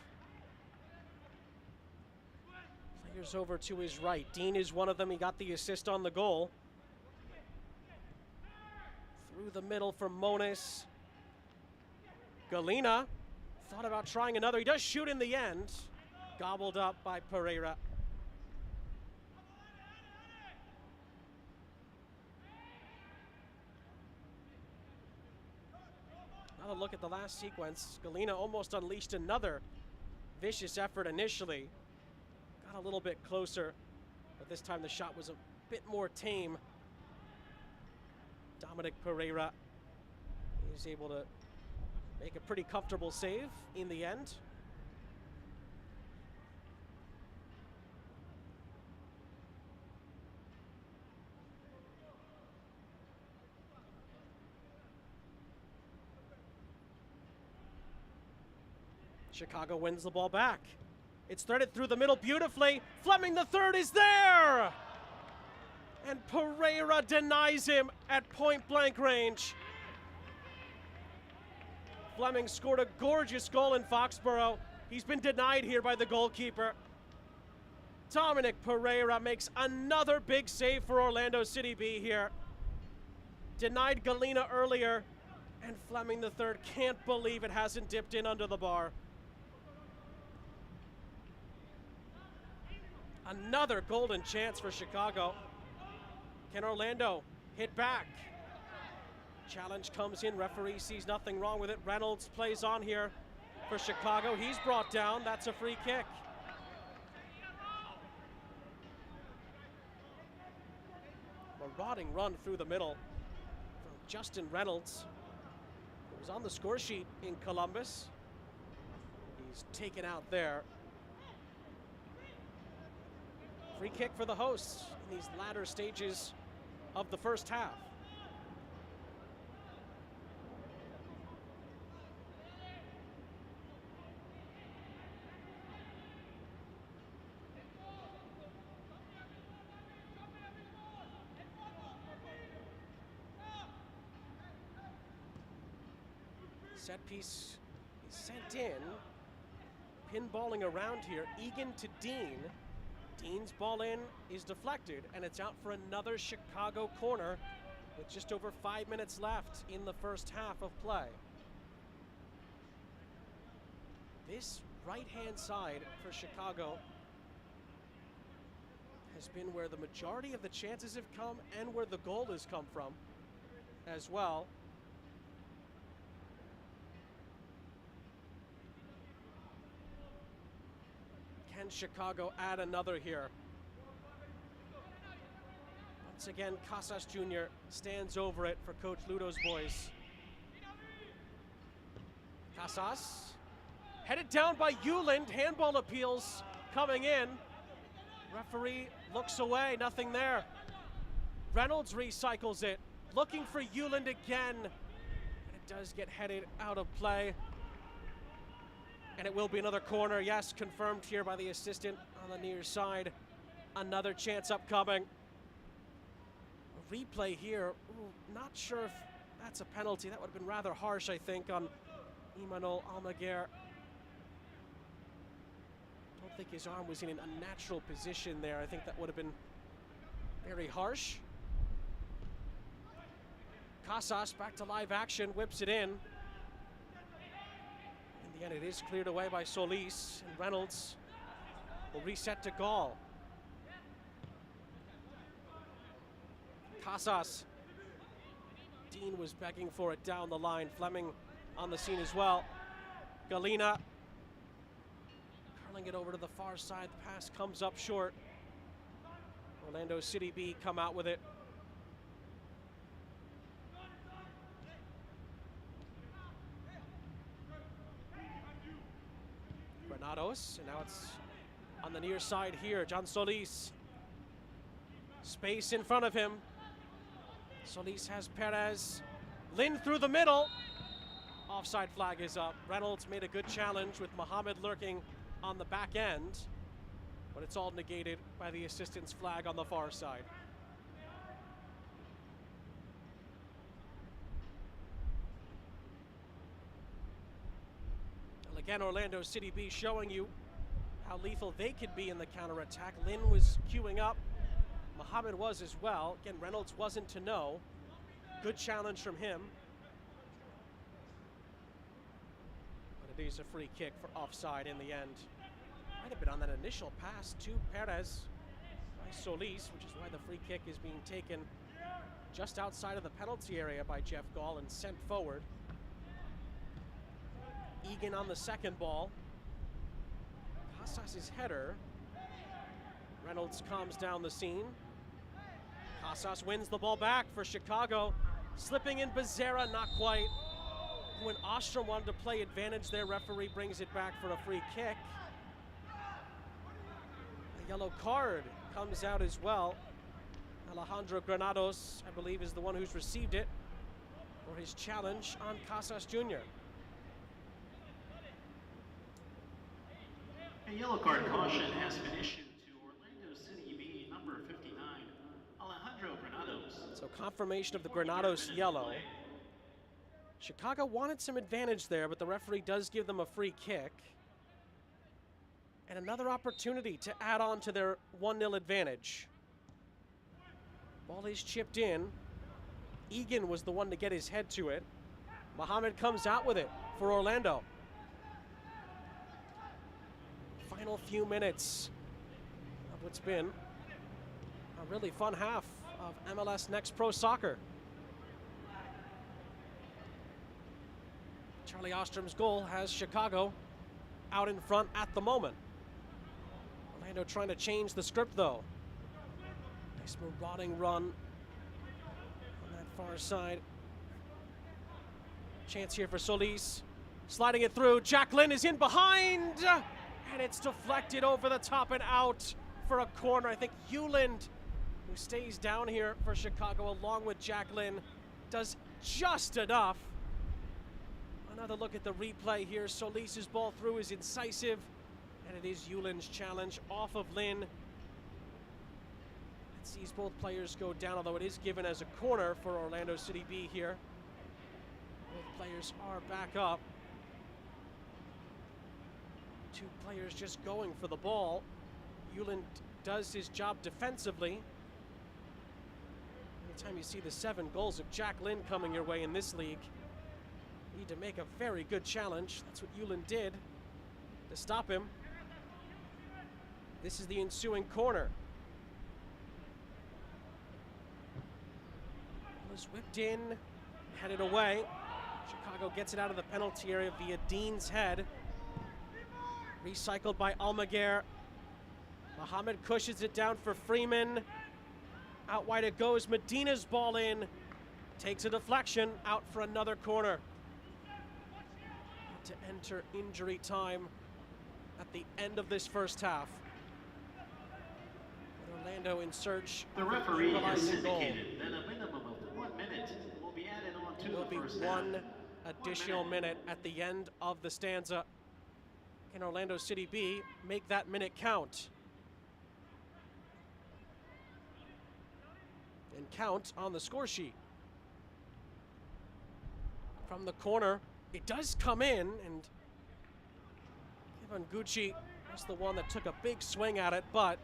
Players over to his right. Dean is one of them. He got the assist on the goal. Through the middle for Moniz. Galena thought about trying another. He does shoot in the end. Gobbled up by Pereira. Another look at the last sequence. Galena almost unleashed another vicious effort initially. Got a little bit closer, but this time the shot was a bit more tame. Dominic Pereira is able to make a pretty comfortable save in the end. Chicago wins the ball back. It's threaded through the middle beautifully. Fleming the third is there! And Pereira denies him at point-blank range. Fleming scored a gorgeous goal in Foxborough. He's been denied here by the goalkeeper. Dominic Pereira makes another big save for Orlando City B here. Denied Galena earlier, and Fleming the third can't believe it hasn't dipped in under the bar. Another golden chance for Chicago. Can Orlando hit back? Challenge comes in, referee sees nothing wrong with it. Reynolds plays on here for Chicago. He's brought down, that's a free kick. Marauding run through the middle from Justin Reynolds, who was on the score sheet in Columbus. He's taken out there. Free kick for the hosts in these latter stages of the first half. Set piece is sent in. Pinballing around here. Egan to Dean. Dean's ball in is deflected, and it's out for another Chicago corner with just over 5 minutes left in the first half of play. This right-hand side for Chicago has been where the majority of the chances have come and where the goal has come from as well. Can Chicago add another here? Once again, Casas Jr. stands over it for Coach Ludo's boys. Casas, headed down by Euland. Handball appeals coming in. Referee looks away, nothing there. Reynolds recycles it, looking for Euland again. And it does get headed out of play. And it will be another corner, yes, confirmed here by the assistant on the near side. Another chance upcoming. A replay here, not sure if that's a penalty. That would have been rather harsh, I think, on Imanol Almaguer. Don't think his arm was in an unnatural position there. I think that would have been very harsh. Casas back to live action, whips it in. In the end, it is cleared away by Solis, and Reynolds will reset to Gall. Casas. Dean was begging for it down the line. Fleming on the scene as well. Galena curling it over to the far side. The pass comes up short. Orlando City B come out with it. Granados, and now it's on the near side here. John Solis. Space in front of him. Solis has Perez. Lynn through the middle. Offside flag is up. Reynolds made a good challenge with Mohammed lurking on the back end, but it's all negated by the assistant's flag on the far side. And again, Orlando City B showing you how lethal they could be in the counterattack. Lynn was queuing up. Mohammed was as well. Again, Reynolds wasn't to know. Good challenge from him. But it is a free kick for offside in the end. Might have been on that initial pass to Perez by Solis, which is why the free kick is being taken just outside of the penalty area by Jeff Gall and sent forward. Egan on the second ball. Casas' header. Reynolds calms down the scene. Casas wins the ball back for Chicago. Slipping in Becerra, not quite. When Ostrom wanted to play advantage there, referee brings it back for a free kick. A yellow card comes out as well. Alejandro Granados, I believe, is the one who's received it for his challenge on Casas Jr. A yellow card caution has been issued to Orlando City B number 59, Alejandro Granados. So confirmation of the Granados yellow. Chicago wanted some advantage there, but the referee does give them a free kick. And another opportunity to add on to their 1-0 advantage. Ball is chipped in. Egan was the one to get his head to it. Mohamed comes out with it for Orlando. Final few minutes of what's been a really fun half of MLS Next Pro Soccer. Charlie Ostrom's goal has Chicago out in front at the moment. Orlando trying to change the script though. Nice marauding run on that far side. Chance here for Solis. Sliding it through. Jack Lynn is in behind. And it's deflected over the top and out for a corner. I think Hewland, who stays down here for Chicago along with Jack Lynn, does just enough. Another look at the replay here. Solis' ball through is incisive, and it is Hewland's challenge off of Lynn. It sees both players go down, although it is given as a corner for Orlando City B here. Both players are back up. Two players just going for the ball. Hewland does his job defensively. Anytime you see the 7 goals of Jack Lynn coming your way in this league, you need to make a very good challenge. That's what Hewland did to stop him. This is the ensuing corner. It was whipped in, headed away. Chicago gets it out of the penalty area via Dean's head. Recycled by Almaguer. Mohamed cushions it down for Freeman. Out wide it goes. Medina's ball in. Takes a deflection. Out for another corner. To enter injury time at the end of this first half. With Orlando in search the of referee an has equalizing goal. indicated that a minimum of 1 minute will be added on to There will the be first one half. additional minute at the end of the stanza. Can Orlando City B make that minute count? And count on the score sheet. From the corner, it does come in, and Kevin Gucci was the one that took a big swing at it, but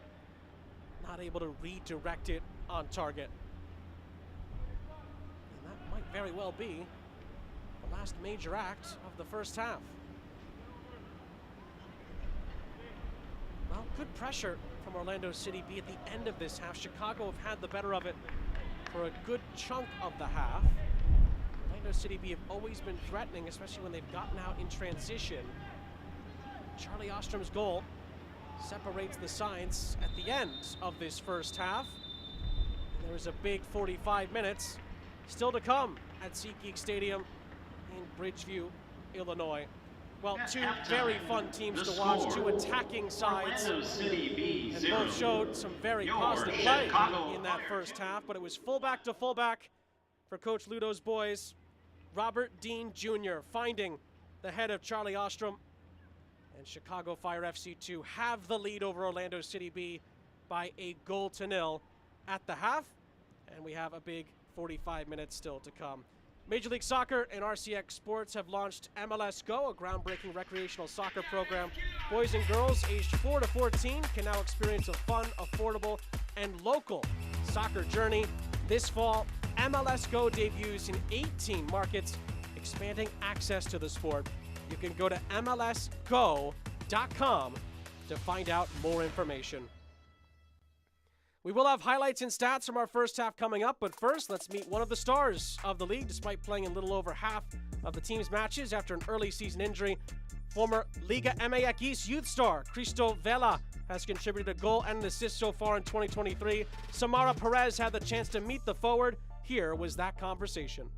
not able to redirect it on target. And that might very well be the last major act of the first half. Well, good pressure from Orlando City B at the end of this half. Chicago have had the better of it for a good chunk of the half. Orlando City B have always been threatening, especially when they've gotten out in transition. Charlie Ostrom's goal separates the sides at the end of this first half. And there is a big 45 minutes still to come at SeatGeek Stadium in Bridgeview, Illinois. Well, two very fun teams to watch, two attacking sides, Orlando City B and 0. both showed some very Your positive play Chicago in that first half, but it was fullback to fullback for Coach Ludo's boys. Robert Dean Jr. finding the head of Charlie Ostrom, and Chicago Fire FC 2 have the lead over Orlando City B by 1-0 at the half, and we have a big 45 minutes still to come. Major League Soccer and RCX Sports have launched MLS Go, a groundbreaking recreational soccer program. Boys and girls aged 4 to 14 can now experience a fun, affordable, and local soccer journey. This fall, MLS Go debuts in 18 markets, expanding access to the sport. You can go to MLSGo.com to find out more information. We will have highlights and stats from our first half coming up, but first, let's meet one of the stars of the league. Despite playing in little over half of the team's matches after an early season injury, Former Liga MX youth star Cristo Vela has contributed a goal and an assist so far in 2023. Samara Perez had the chance to meet the forward. Here was that conversation.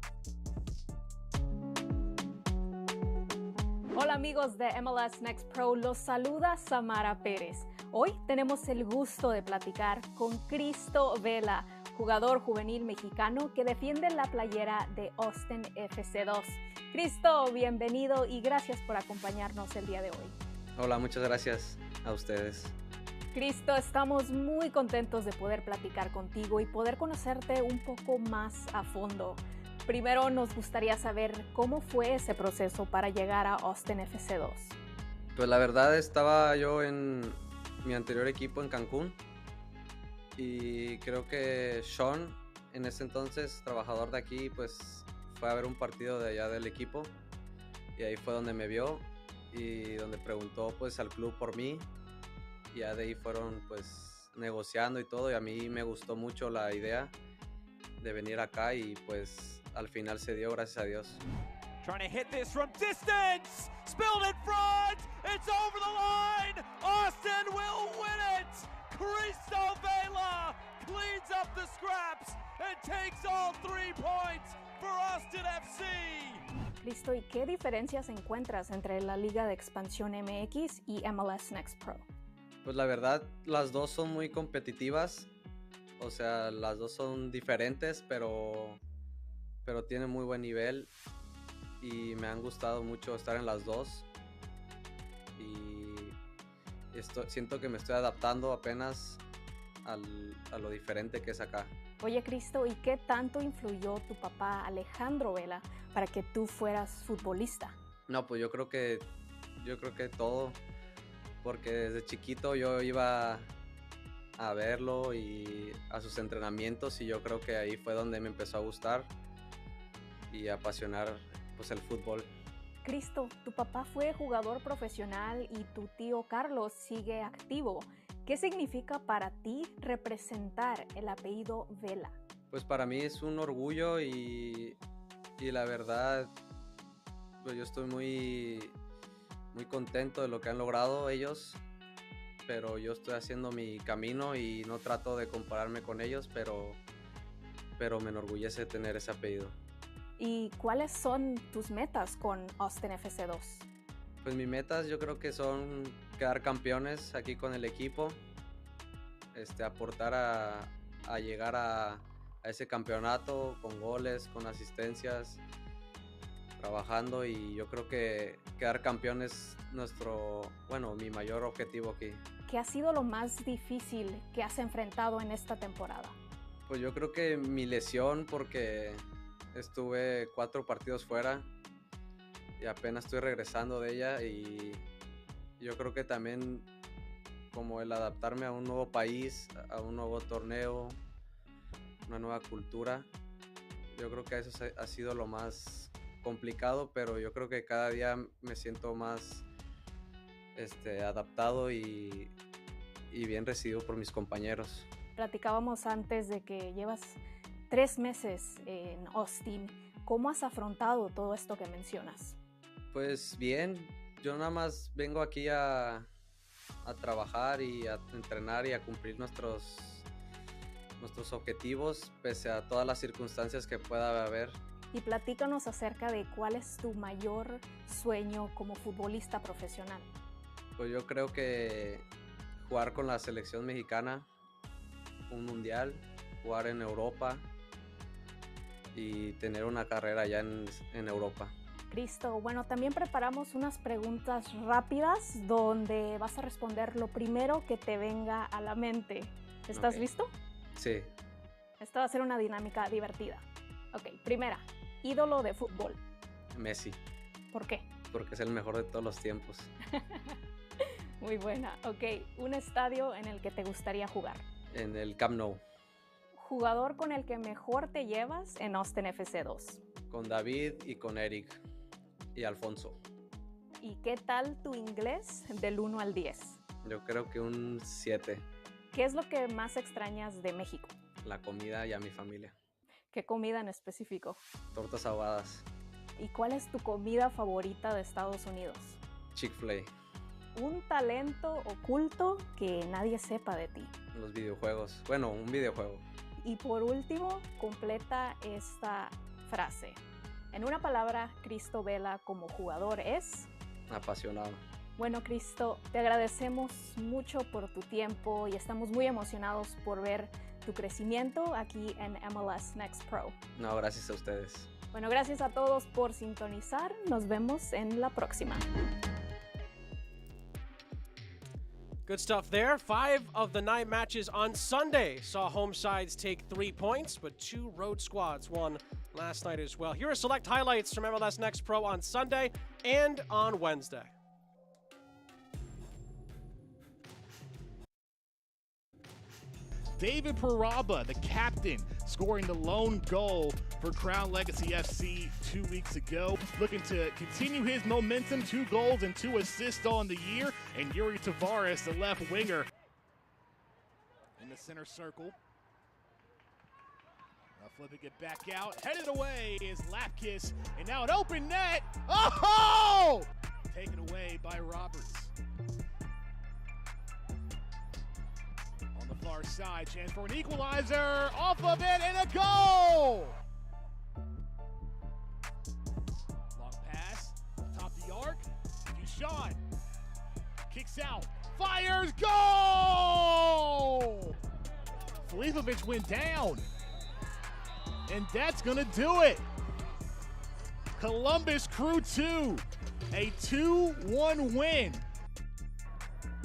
Hola amigos de MLS Next Pro, los saluda Samara Pérez. Hoy tenemos el gusto de platicar con Cristo Vela, jugador juvenil mexicano que defiende la playera de Austin FC2. Cristo, bienvenido y gracias por acompañarnos el día de hoy. Hola, muchas gracias a ustedes. Cristo, estamos muy contentos de poder platicar contigo y poder conocerte un poco más a fondo. Primero nos gustaría saber cómo fue ese proceso para llegar a Austin FC2. Pues la verdad estaba yo en mi anterior equipo en Cancún y creo que Sean, en ese entonces trabajador de aquí, pues fue a ver un partido de allá del equipo y ahí fue donde me vio y donde preguntó pues al club por mí y ya de ahí fueron pues negociando y todo y a mí me gustó mucho la idea de venir acá y pues al final se dio, gracias a Dios. Trying to hit this from distance, spilled in front, it's over the line, Austin will win it! Cristo Vela cleans up the scraps and takes all 3 points for Austin FC! Cristo, ¿y qué diferencias encuentras entre la Liga de Expansión MX y MLS Next Pro? Pues la verdad, las dos son muy competitivas, o sea, las dos son diferentes, pero tienen muy buen nivel y me han gustado mucho estar en las dos y siento que me estoy adaptando apenas a lo diferente que es acá. Oye, Cristo, ¿y qué tanto influyó tu papá Alejandro Vela para que tú fueras futbolista? No, pues yo creo que todo, porque desde chiquito yo iba a verlo y a sus entrenamientos y yo creo que ahí fue donde me empezó a gustar y a apasionar pues el fútbol. Cristo, tu papá fue jugador profesional y tu tío Carlos sigue activo. ¿Qué significa para ti representar el apellido Vela? Pues para mí es un orgullo y la verdad pues yo estoy muy contento de lo que han logrado ellos, pero yo estoy haciendo mi camino y no trato de compararme con ellos, pero me enorgullece tener ese apellido. ¿Y cuáles son tus metas con Austin FC2? Pues mis metas yo creo que son quedar campeones aquí con el equipo, aportar a llegar a ese campeonato con goles, con asistencias, trabajando y yo creo que quedar campeón es mi mayor objetivo aquí. ¿Qué ha sido lo más difícil que has enfrentado en esta temporada? Pues yo creo que mi lesión, porque estuve 4 partidos fuera y apenas estoy regresando de ella y yo creo que también como el adaptarme a un nuevo país, a un nuevo torneo, una nueva cultura, yo creo que eso ha sido lo más complicado, pero yo creo que cada día me siento más adaptado y bien recibido por mis compañeros. Platicábamos antes de que llevas 3 meses en Austin. ¿Cómo has afrontado todo esto que mencionas? Pues bien, yo nada más vengo aquí a trabajar y a entrenar y a cumplir nuestros objetivos pese a todas las circunstancias que pueda haber. Y platícanos acerca de cuál es tu mayor sueño como futbolista profesional. Pues yo creo que jugar con la selección mexicana, un mundial, jugar en Europa y tener una carrera allá en Europa. Cristo, bueno, también preparamos unas preguntas rápidas donde vas a responder lo primero que te venga a la mente. ¿Estás listo? Sí. Esta va a ser una dinámica divertida. Ok, primera, ídolo de fútbol. Messi. ¿Por qué? Porque es el mejor de todos los tiempos. Muy buena. Ok, un estadio en el que te gustaría jugar. En el Camp Nou. Jugador con el que mejor te llevas en Austin FC2. Con David y con Eric y Alfonso. ¿Y qué tal tu inglés del 1 al 10? Yo creo que un 7. ¿Qué es lo que más extrañas de México? La comida y a mi familia. ¿Qué comida en específico? Tortas ahogadas. ¿Y cuál es tu comida favorita de Estados Unidos? Chick-fil-A, Un talento oculto que nadie sepa de ti. los videojuegos. Bueno, un videojuego. Y por último, completa esta frase. En una palabra, Cristo Vela como jugador es... Apasionado. Bueno, Cristo, te agradecemos mucho por tu tiempo y estamos muy emocionados por ver tu crecimiento aquí en MLS Next Pro. No, gracias a ustedes. Bueno, gracias a todos por sintonizar. Nos vemos en la próxima. Good stuff there. 5 of the 9 matches on Sunday saw home sides take 3 points, but 2 road squads won last night as well. Here are select highlights from MLS Next Pro on Sunday and on Wednesday. David Paraba, the captain, scoring the lone goal for Crown Legacy FC 2 weeks ago. Looking to continue his momentum, 2 goals and 2 assists on the year. And Yuri Tavares, the left winger, in the center circle. Now flipping it back out, headed away is Lapkus, and now an open net. Oh! Taken away by Roberts. Far side, chance for an equalizer, off of it, and a goal! Long pass, top the arc, Duchamp kicks out, fires, goal! Filipovic went down, and that's gonna do it. Columbus Crew 2, a 2-1 win.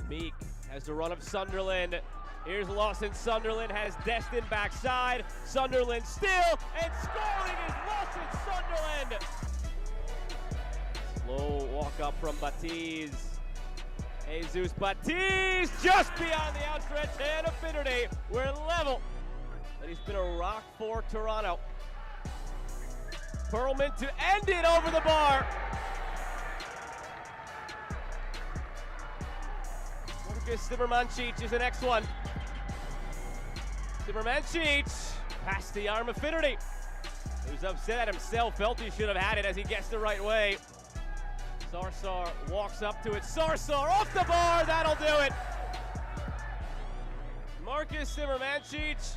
Meek has the run of Sunderland. Here's Lawson. Sunderland has Destin backside. Sunderland still, and scoring is Lawson Sunderland. Slow walk up from Batiz. Jesus Batiz just beyond the outstretched hand of Finnerty. We're level. And he's been a rock for Toronto. Perlman to end it over the bar. Marcus Zimmerman-Cheech is the next one. Zimmerman-Cheech past the arm of Finnerty, who's upset at himself, felt he should have had it as he gets the right way. Sarsar walks up to it. Sarsar off the bar, that'll do it. Marcus Zimmerman-Cheech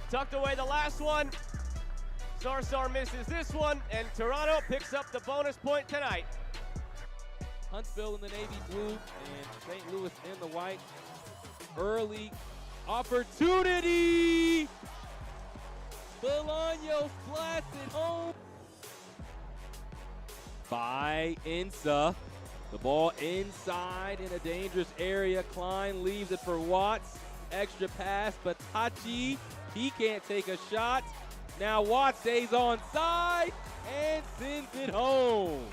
tucked away the last one. Sarsar misses this one, and Toronto picks up the bonus point tonight. Huntsville in the navy blue and St. Louis in the white. Early opportunity. Bolaños blasts it home. By Insa. The ball inside in a dangerous area. Klein leaves it for Watts. Extra pass, but Tachi, he can't take a shot. Now Watts stays on side and sends it home.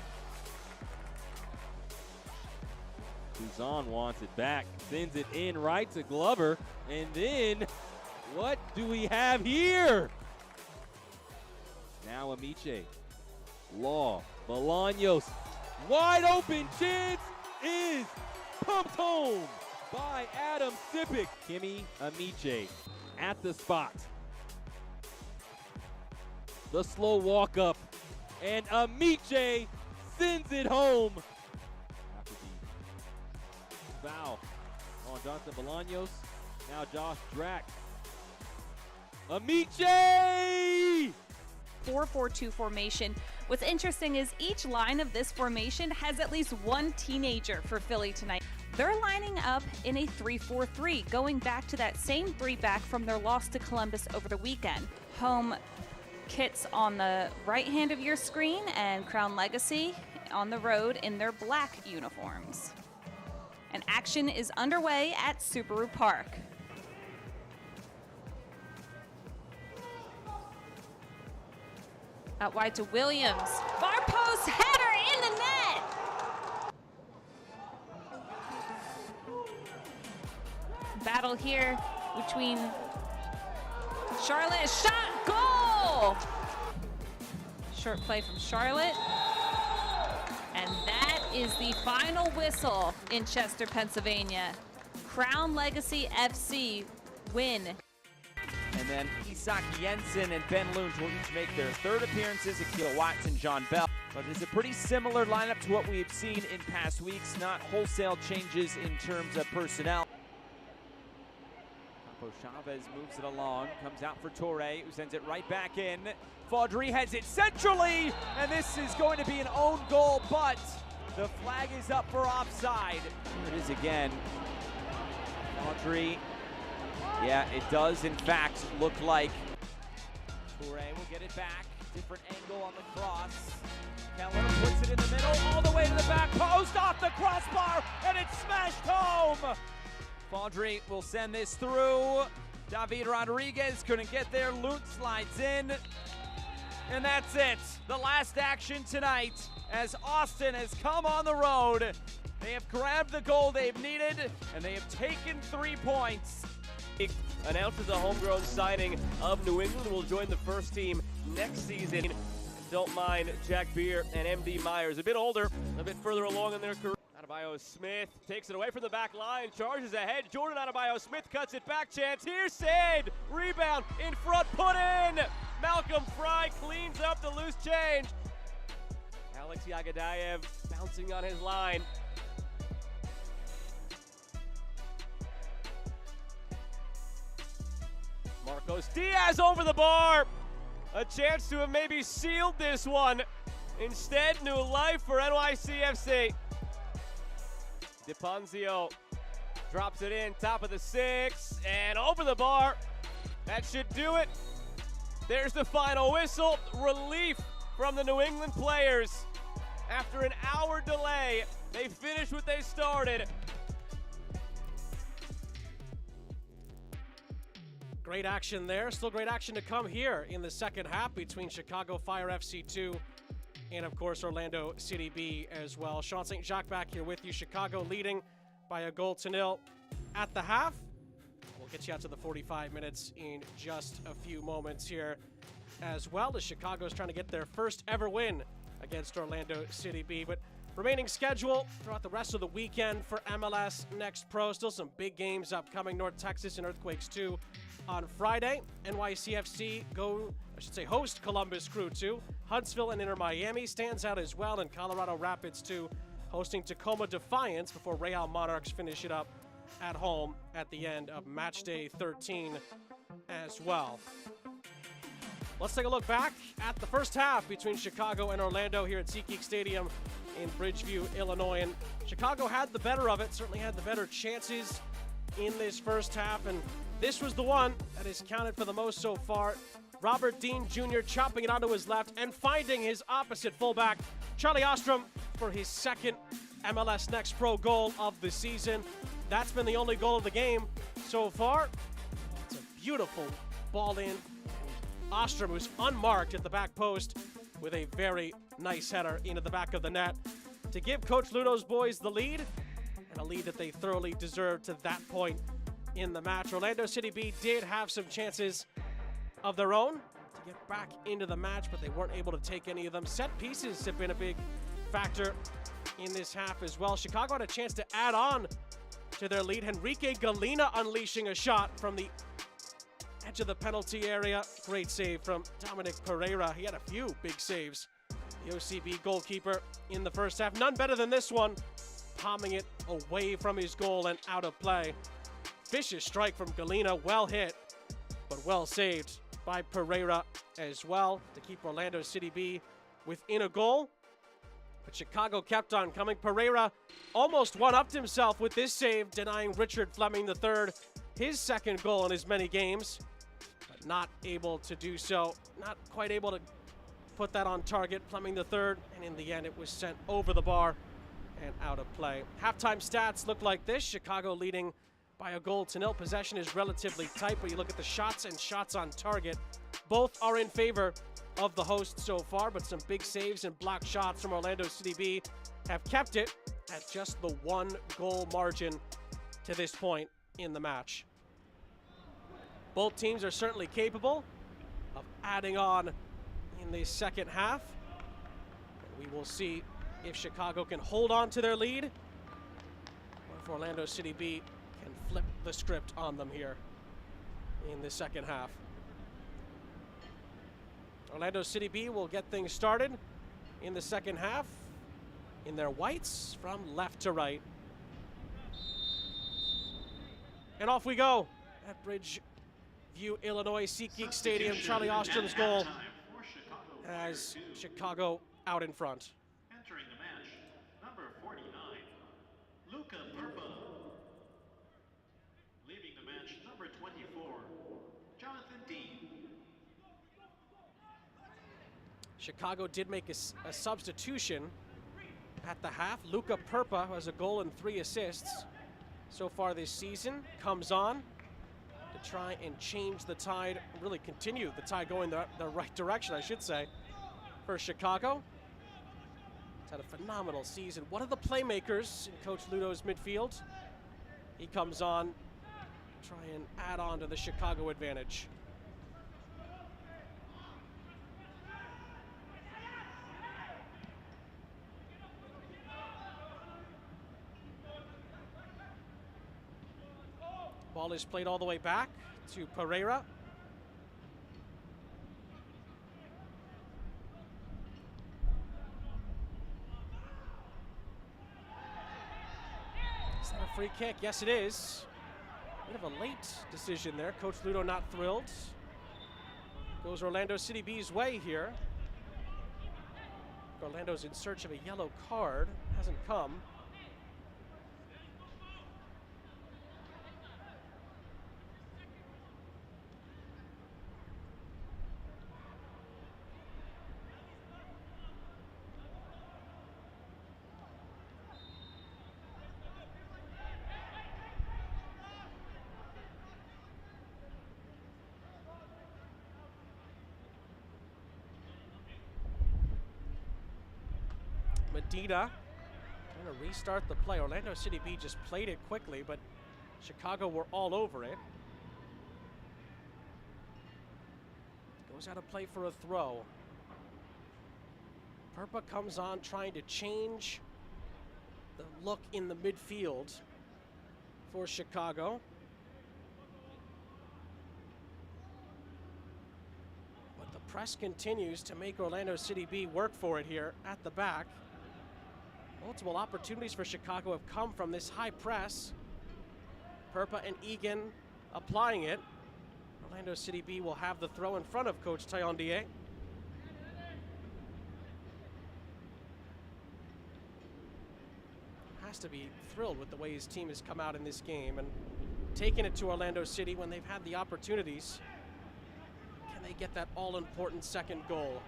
Kuzan wants it back, sends it in right to Glover, and then what do we have here? Now Amiche, Law, Bolaños, wide open chance is pumped home by Adam Sipic. Kimi Amiche at the spot. The slow walk up, and Amiche sends it home. Foul on Jonathan Bolaños. Now Josh Drack. Amiche! 4-4-2 formation. What's interesting is each line of this formation has at least one teenager for Philly tonight. They're lining up in a 3-4-3, going back to that same 3-back from their loss to Columbus over the weekend. Home kits on the right hand of your screen, and Crown Legacy on the road in their black uniforms. And action is underway at Subaru Park. Out wide to Williams. Far post header in the net. Battle here between Charlotte. Shot, goal! Short play from Charlotte. And that is the final whistle in Chester, Pennsylvania. Crown Legacy FC win. And then Isak Jensen and Ben Loons will each make their third appearances. Akil Watts and John Bell. But it is a pretty similar lineup to what we've seen in past weeks, not wholesale changes in terms of personnel. Capo Chavez moves it along, comes out for Torre, who sends it right back in. Faudry heads it centrally, and this is going to be an own goal, but the flag is up for offside. Here it is again. Faudry, yeah, it does in fact look like. Torre will get it back, different angle on the cross. Keller puts it in the middle, all the way to the back post, off the crossbar, and it's smashed home. Faudry will send this through. David Rodriguez couldn't get there. Lunt slides in. And that's it. The last action tonight as Austin has come on the road. They have grabbed the goal they've needed, and they have taken 3 points. Announces a homegrown signing of New England will join the first team next season. Don't mind Jack Beer and MD Myers. A bit older, a bit further along in their career. Adebayo Smith takes it away from the back line, charges ahead. Jordan Adebayo Smith cuts it back, chance here, saved. Rebound in front, put in. Malcolm Fry cleans up the loose change. Alex Yagadayev bouncing on his line. Marcos Diaz over the bar. A chance to have maybe sealed this one. Instead, new life for NYCFC. DiPonzio drops it in, top of the 6, and over the bar. That should do it. There's the final whistle. Relief from the New England players. After an hour delay, they finished what they started. Great action there. Still great action to come here in the second half between Chicago Fire FC2 and, of course, Orlando City B as well. Sean St. Jacques back here with you. Chicago leading by 1-0 at the half. We'll get you out to the 45 minutes in just a few moments here as well, as Chicago's trying to get their first ever win against Orlando City B. But remaining schedule throughout the rest of the weekend for MLS Next Pro. Still some big games upcoming. North Texas and Earthquakes 2 on Friday. NYCFC host Columbus Crew 2. Huntsville and Inter Miami stands out as well, and Colorado Rapids 2 hosting Tacoma Defiance before Real Monarchs finish it up at home at the end of match day 13 as well. Let's take a look back at the first half between Chicago and Orlando here at SeatGeek Stadium in Bridgeview, Illinois. And Chicago had the better of it, certainly had the better chances in this first half, and this was the one that has counted for the most so far. Robert Dean Jr. chopping it onto his left and finding his opposite fullback, Charlie Ostrom, for his second MLS Next Pro goal of the season. That's been the only goal of the game so far. It's a beautiful ball in. Ostrom, who's unmarked at the back post, with a very nice header into the back of the net to give Coach Ludo's boys the lead, and a lead that they thoroughly deserved to that point in the match. Orlando City B did have some chances of their own to get back into the match, but they weren't able to take any of them. Set pieces have been a big factor in this half as well. Chicago had a chance to add on to their lead. Henrique Galena unleashing a shot from the edge of the penalty area. Great save from Dominic Pereira. He had a few big saves. The OCB goalkeeper in the first half. None better than this one, palming it away from his goal and out of play. Vicious strike from Galena, well hit, but well saved by Pereira as well to keep Orlando City B within a goal. But Chicago kept on coming. Pereira almost one-upped himself with this save, denying Richard Fleming III his second goal in as many games, but not able to do so. Not quite able to put that on target, Fleming III, and in the end it was sent over the bar and out of play. Halftime stats look like this. Chicago leading by 1-0. Possession is relatively tight, but you look at the shots and shots on target. Both are in favor of the host so far, but some big saves and blocked shots from Orlando City B have kept it at just the 1-goal margin to this point in the match. Both teams are certainly capable of adding on in the second half. And we will see if Chicago can hold on to their lead, or if Orlando City B can flip the script on them here in the second half. Orlando City B will get things started in the second half in their whites from left to right. And off we go at Bridgeview, Illinois, SeatGeek Stadium. Charlie Ostrom's goal as Chicago out in front. Entering the match, number 49, Luca Purpa. Leaving the match, number 24, Jonathan Dean. Chicago did make a substitution at the half. Luca Purpa, who has a goal and 3 assists so far this season, comes on to try and change the tide, really continue the tide going the right direction, I should say, for Chicago. He's had a phenomenal season. One of the playmakers in Coach Ludo's midfield. He comes on to try and add on to the Chicago advantage. Ball is played all the way back to Pereira. Is that a free kick? Yes, it is. Bit of a late decision there. Coach Ludo not thrilled. Goes Orlando City B's way here. Orlando's in search of a yellow card. Hasn't come. Medina trying to restart the play. Orlando City B just played it quickly, but Chicago were all over it. Goes out of play for a throw. Purpa comes on trying to change the look in the midfield for Chicago. But the press continues to make Orlando City B work for it here at the back. Multiple opportunities for Chicago have come from this high press. Purpa and Egan applying it. Orlando City B will have the throw in front of Coach Tayondier. Has to be thrilled with the way his team has come out in this game and taken it to Orlando City when they've had the opportunities. Can they get that all-important second goal?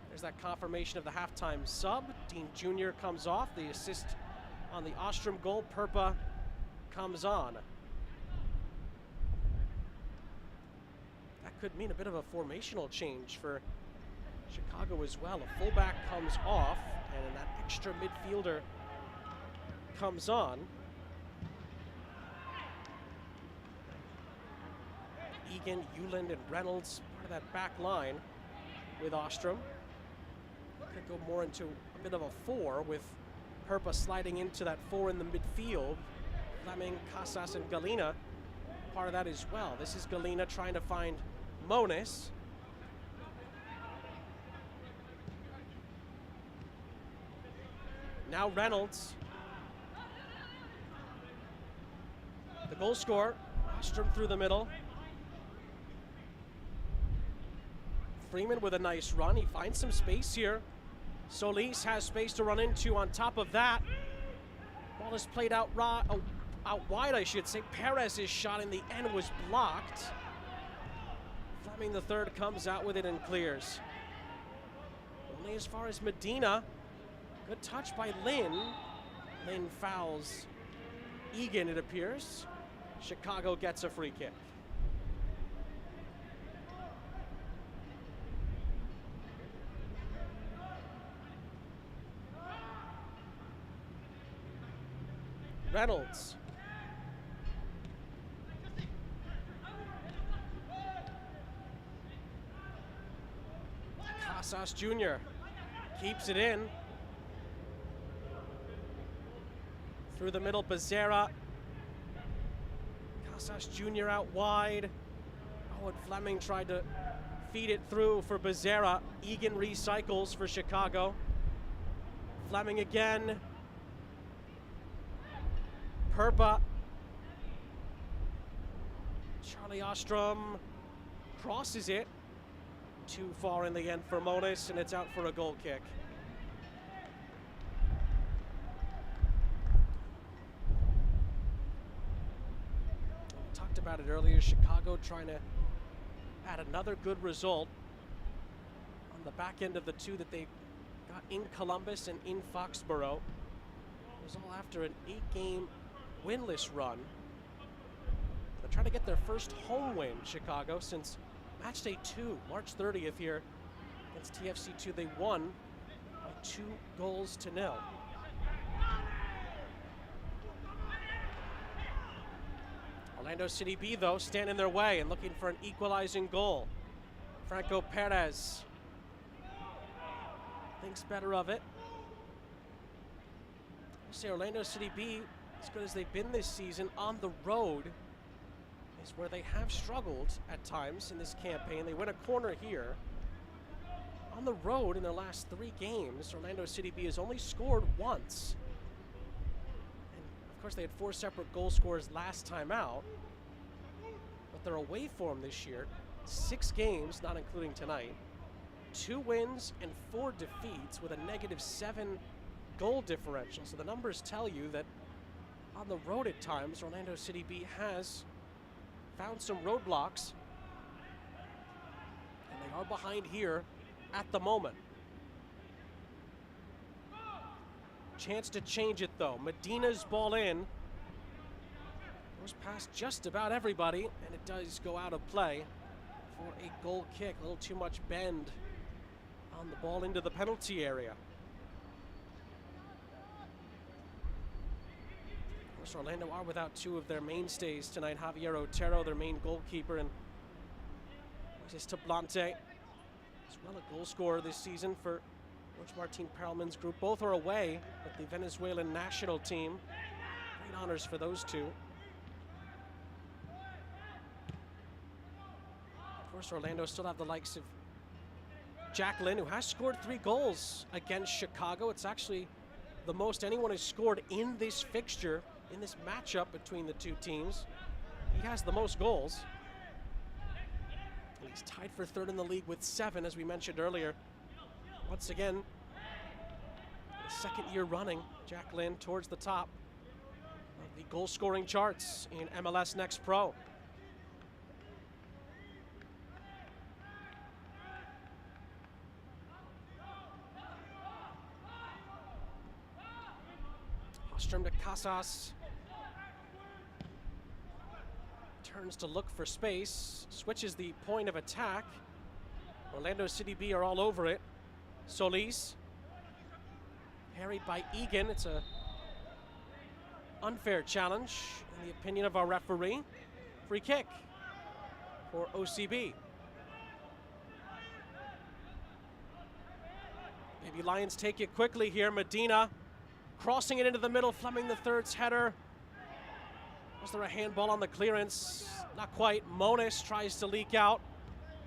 There's that confirmation of the halftime sub. Dean Jr. comes off. The assist on the Ostrom goal. Purpa comes on. That could mean a bit of a formational change for Chicago as well. A fullback comes off, and that extra midfielder comes on. Egan, Euland, and Reynolds, part of that back line with Ostrom. Could go more into a bit of a 4 with Purpa sliding into that 4 in the midfield. Fleming, Casas, and Galina part of that as well. This is Galina trying to find Moniz. Now Reynolds. The goal scorer, Ostrom through the middle. Freeman with a nice run. He finds some space here. Solis has space to run into. On top of that, ball is played out wide, I should say. Perez's shot in the end was blocked. Fleming the third comes out with it and clears. Only as far as Medina. Good touch by Lynn. Lynn fouls Egan, it appears. Chicago gets a free kick. Reynolds. Casas Jr. keeps it in. Through the middle, Becerra. Casas Jr. out wide. Oh, and Fleming tried to feed it through for Becerra. Egan recycles for Chicago. Fleming again. Perpa. Charlie Ostrom crosses it. Too far in the end for Monis, and it's out for a goal kick. We talked about it earlier. Chicago trying to add another good result on the back end of the two that they got in Columbus and in Foxborough. It was all after an 8-game winless run. They're trying to get their first home win, Chicago, since match day 2, March 30th here against TFC2. They won by 2-0. Orlando City B, though, stand in their way and looking for an equalizing goal. Franco Perez thinks better of it. I'll say Orlando City B, as good as they've been this season, on the road is where they have struggled at times in this campaign. They win a corner here. On the road in their last 3 games, Orlando City B has only scored once. And of course they had 4 separate goal scorers last time out. But their away form this year, 6 games, not including tonight, 2 wins and 4 defeats with a -7 goal differential. So the numbers tell you that on the road at times, Orlando City B has found some roadblocks, and they are behind here at the moment. Chance to change it though. Medina's ball in. Goes past just about everybody, and it does go out of play for a goal kick. A little too much bend on the ball into the penalty area. Of course, Orlando are without 2 of their mainstays tonight. Javier Otero, their main goalkeeper, and Moises Tablante, as well a goal scorer this season for Coach Martin Perelman's group. Both are away with the Venezuelan national team. Great honors for those two. Of course, Orlando still have the likes of Jack Lynn, who has scored 3 goals against Chicago. It's actually the most anyone has scored in this fixture, in this matchup between the two teams. He has the most goals. And he's tied for 3rd in the league with 7, as we mentioned earlier. Once again, the 2nd year running, Jack Lynn towards the top of the goal scoring charts in MLS Next Pro. Ostrom to Casas. Turns to look for space. Switches the point of attack. Orlando City B are all over it. Solis. Harried by Egan. It's a unfair challenge, in the opinion of our referee. Free kick for OCB. Maybe Lions take it quickly here. Medina crossing it into the middle. Fleming the third's header. Was there a handball on the clearance? Not quite. Monis tries to leak out.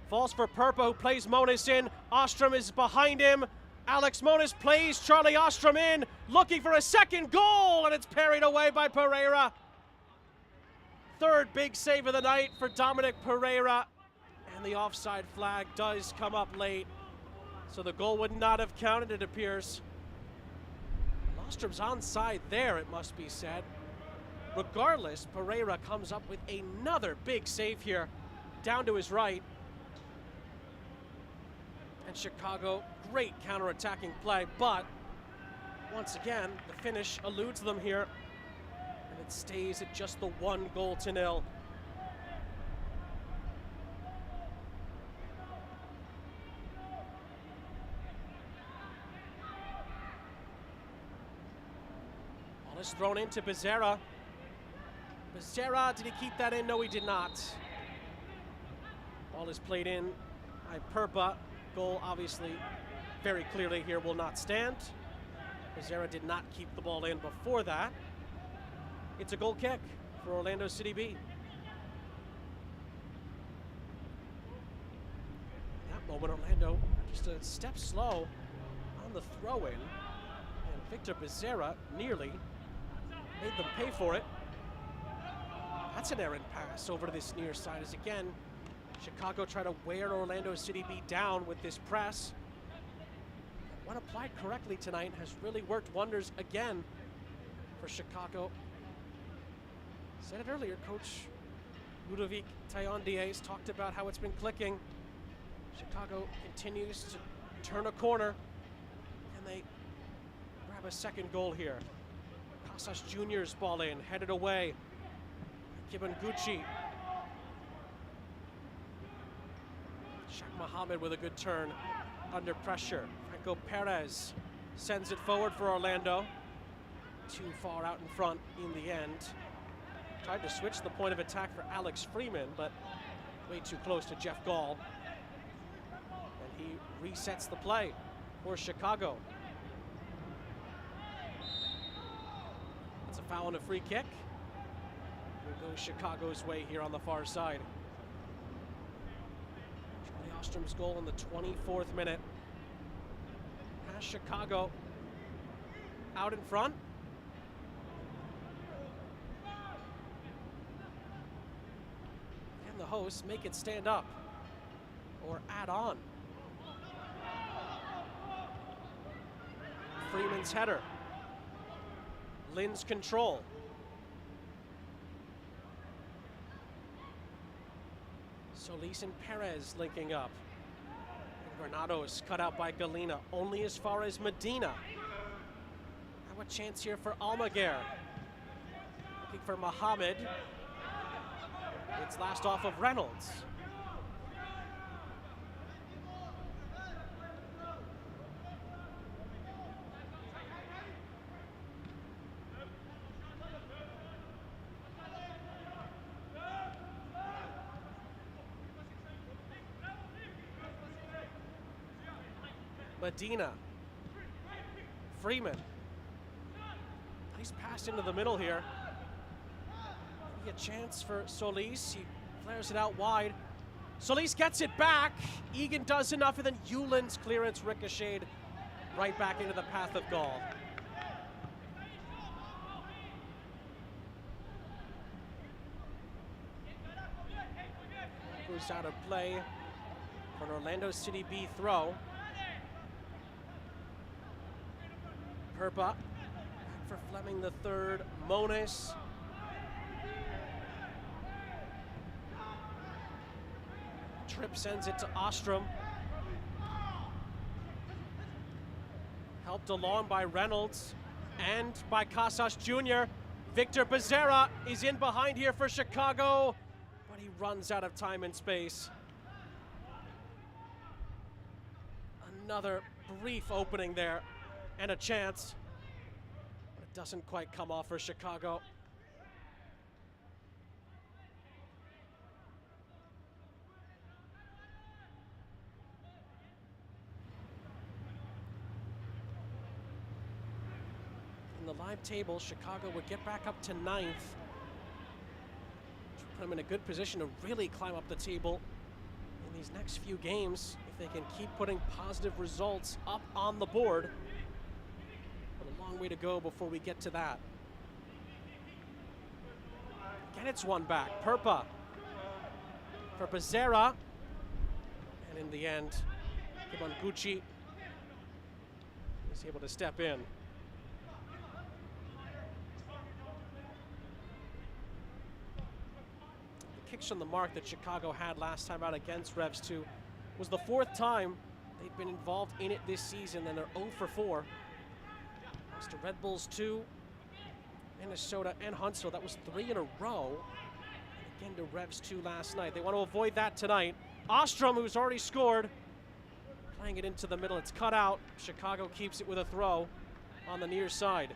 Falls for Perpa, who plays Monis in. Ostrom is behind him. Alex Monis plays Charlie Ostrom in, looking for a second goal, and it's parried away by Pereira. 3rd big save of the night for Dominic Pereira, and the offside flag does come up late, so the goal would not have counted, it appears. Ostrom's onside there, it must be said. Regardless, Pereira comes up with another big save here, down to his right. And Chicago, great counter-attacking play, but once again, the finish eludes them here, and it stays at just the 1-0. Ball is thrown into Becerra. Becerra, did he keep that in? No, he did not. Ball is played in by Perpa. Goal, obviously, very clearly here will not stand. Becerra did not keep the ball in before that. It's a goal kick for Orlando City B. moment. Orlando just a step slow on the throw-in. And Victor Becerra nearly made them pay for it. That's an errant pass over to this near side as again, Chicago try to wear Orlando City B down with this press. When applied correctly tonight has really worked wonders again for Chicago. Said it earlier, Coach Ludovic Taillon-Diaz talked about how it's been clicking. Chicago continues to turn a corner, and they grab a second goal here. Casas Jr.'s ball in, headed away. Kibanguchi. Shaq Mohammed with a good turn under pressure. Franco Perez sends it forward for Orlando. Too far out in front in the end. Tried to switch the point of attack for Alex Freeman, but way too close to Jeff Gall. And he resets the play for Chicago. That's a foul and a free kick. Will go Chicago's way here on the far side. Charlie Ostrom's goal in the 24th minute has Chicago out in front. And the hosts make it stand up or add on. Freeman's header. Lynn's control. Solis and Perez linking up. And Granados cut out by Galena, only as far as Medina. Now a chance here for Almaguer. Looking for Mohammed. It's last off of Reynolds. Medina. Freeman. Nice pass into the middle here. Maybe a chance for Solis. He flares it out wide. Solis gets it back. Egan does enough, and then Euland's clearance ricocheted right back into the path of Gall. Goes out of play for an Orlando City B throw. Perpa, back for Fleming the third, Moniz. Tripp sends it to Ostrom. Helped along by Reynolds and by Casas Jr. Victor Becerra is in behind here for Chicago, but he runs out of time and space. Another brief opening there. And a chance, but it doesn't quite come off for Chicago. In the live table, Chicago would get back up to 9th, which would put them in a good position to really climb up the table in these next few games if they can keep putting positive results up on the board. Long way to go before we get to that. Again, it's one back. Perpa for Becerra. And in the end, Kibanguchi is able to step in. The kicks on the mark that Chicago had last time out against Revs 2 was the 4th time they've been involved in it this season, and they're 0 for 4. To Red Bulls 2, Minnesota, and Huntsville. That was 3 in a row. And again to Revs 2 last night. They want to avoid that tonight. Ostrom, who's already scored, playing it into the middle. It's cut out. Chicago keeps it with a throw on the near side.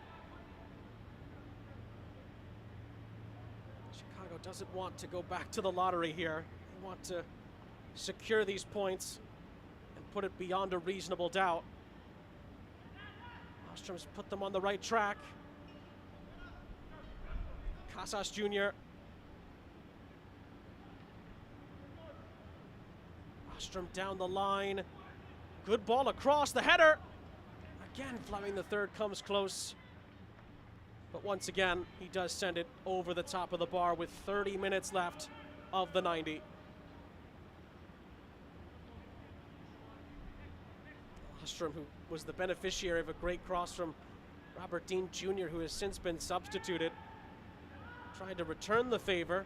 Chicago doesn't want to go back to the lottery here. They want to secure these points and put it beyond a reasonable doubt. Ostrom's put them on the right track. Casas Jr. Ostrom down the line. Good ball across, the header. Again, Fleming the third comes close. But once again, he does send it over the top of the bar with 30 minutes left of the 90. Ostrom, who was the beneficiary of a great cross from Robert Dean Jr., who has since been substituted, tried to return the favor.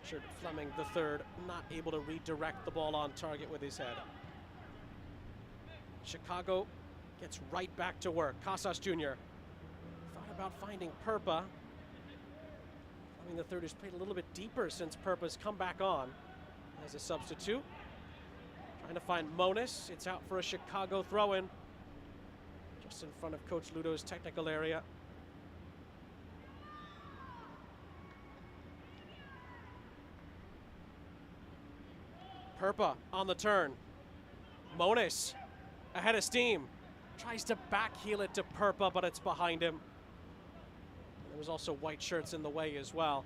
Richard Fleming III not able to redirect the ball on target with his head. Chicago gets right back to work. Casas Jr. thought about finding Perpa. Fleming III has played a little bit deeper since Perpa's come back on as a substitute. Trying to find Monis. It's out for a Chicago throw-in. Just in front of Coach Ludo's technical area. Perpa on the turn. Monis ahead of steam. Tries to backheel it to Perpa, but it's behind him. There was also white shirts in the way as well.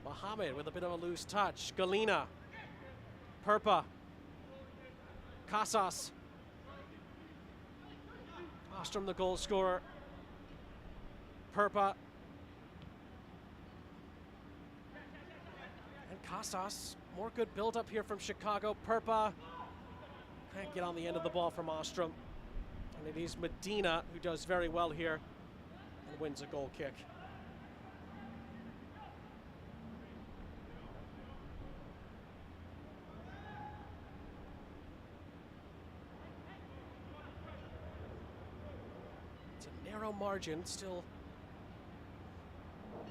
Mohamed with a bit of a loose touch. Galina. Perpa. Casas. Ostrom the goal scorer. Perpa. And Casas. More good build up here from Chicago. Perpa can't get on the end of the ball from Ostrom. And it is Medina who does very well here and wins a goal kick. It's a narrow margin, still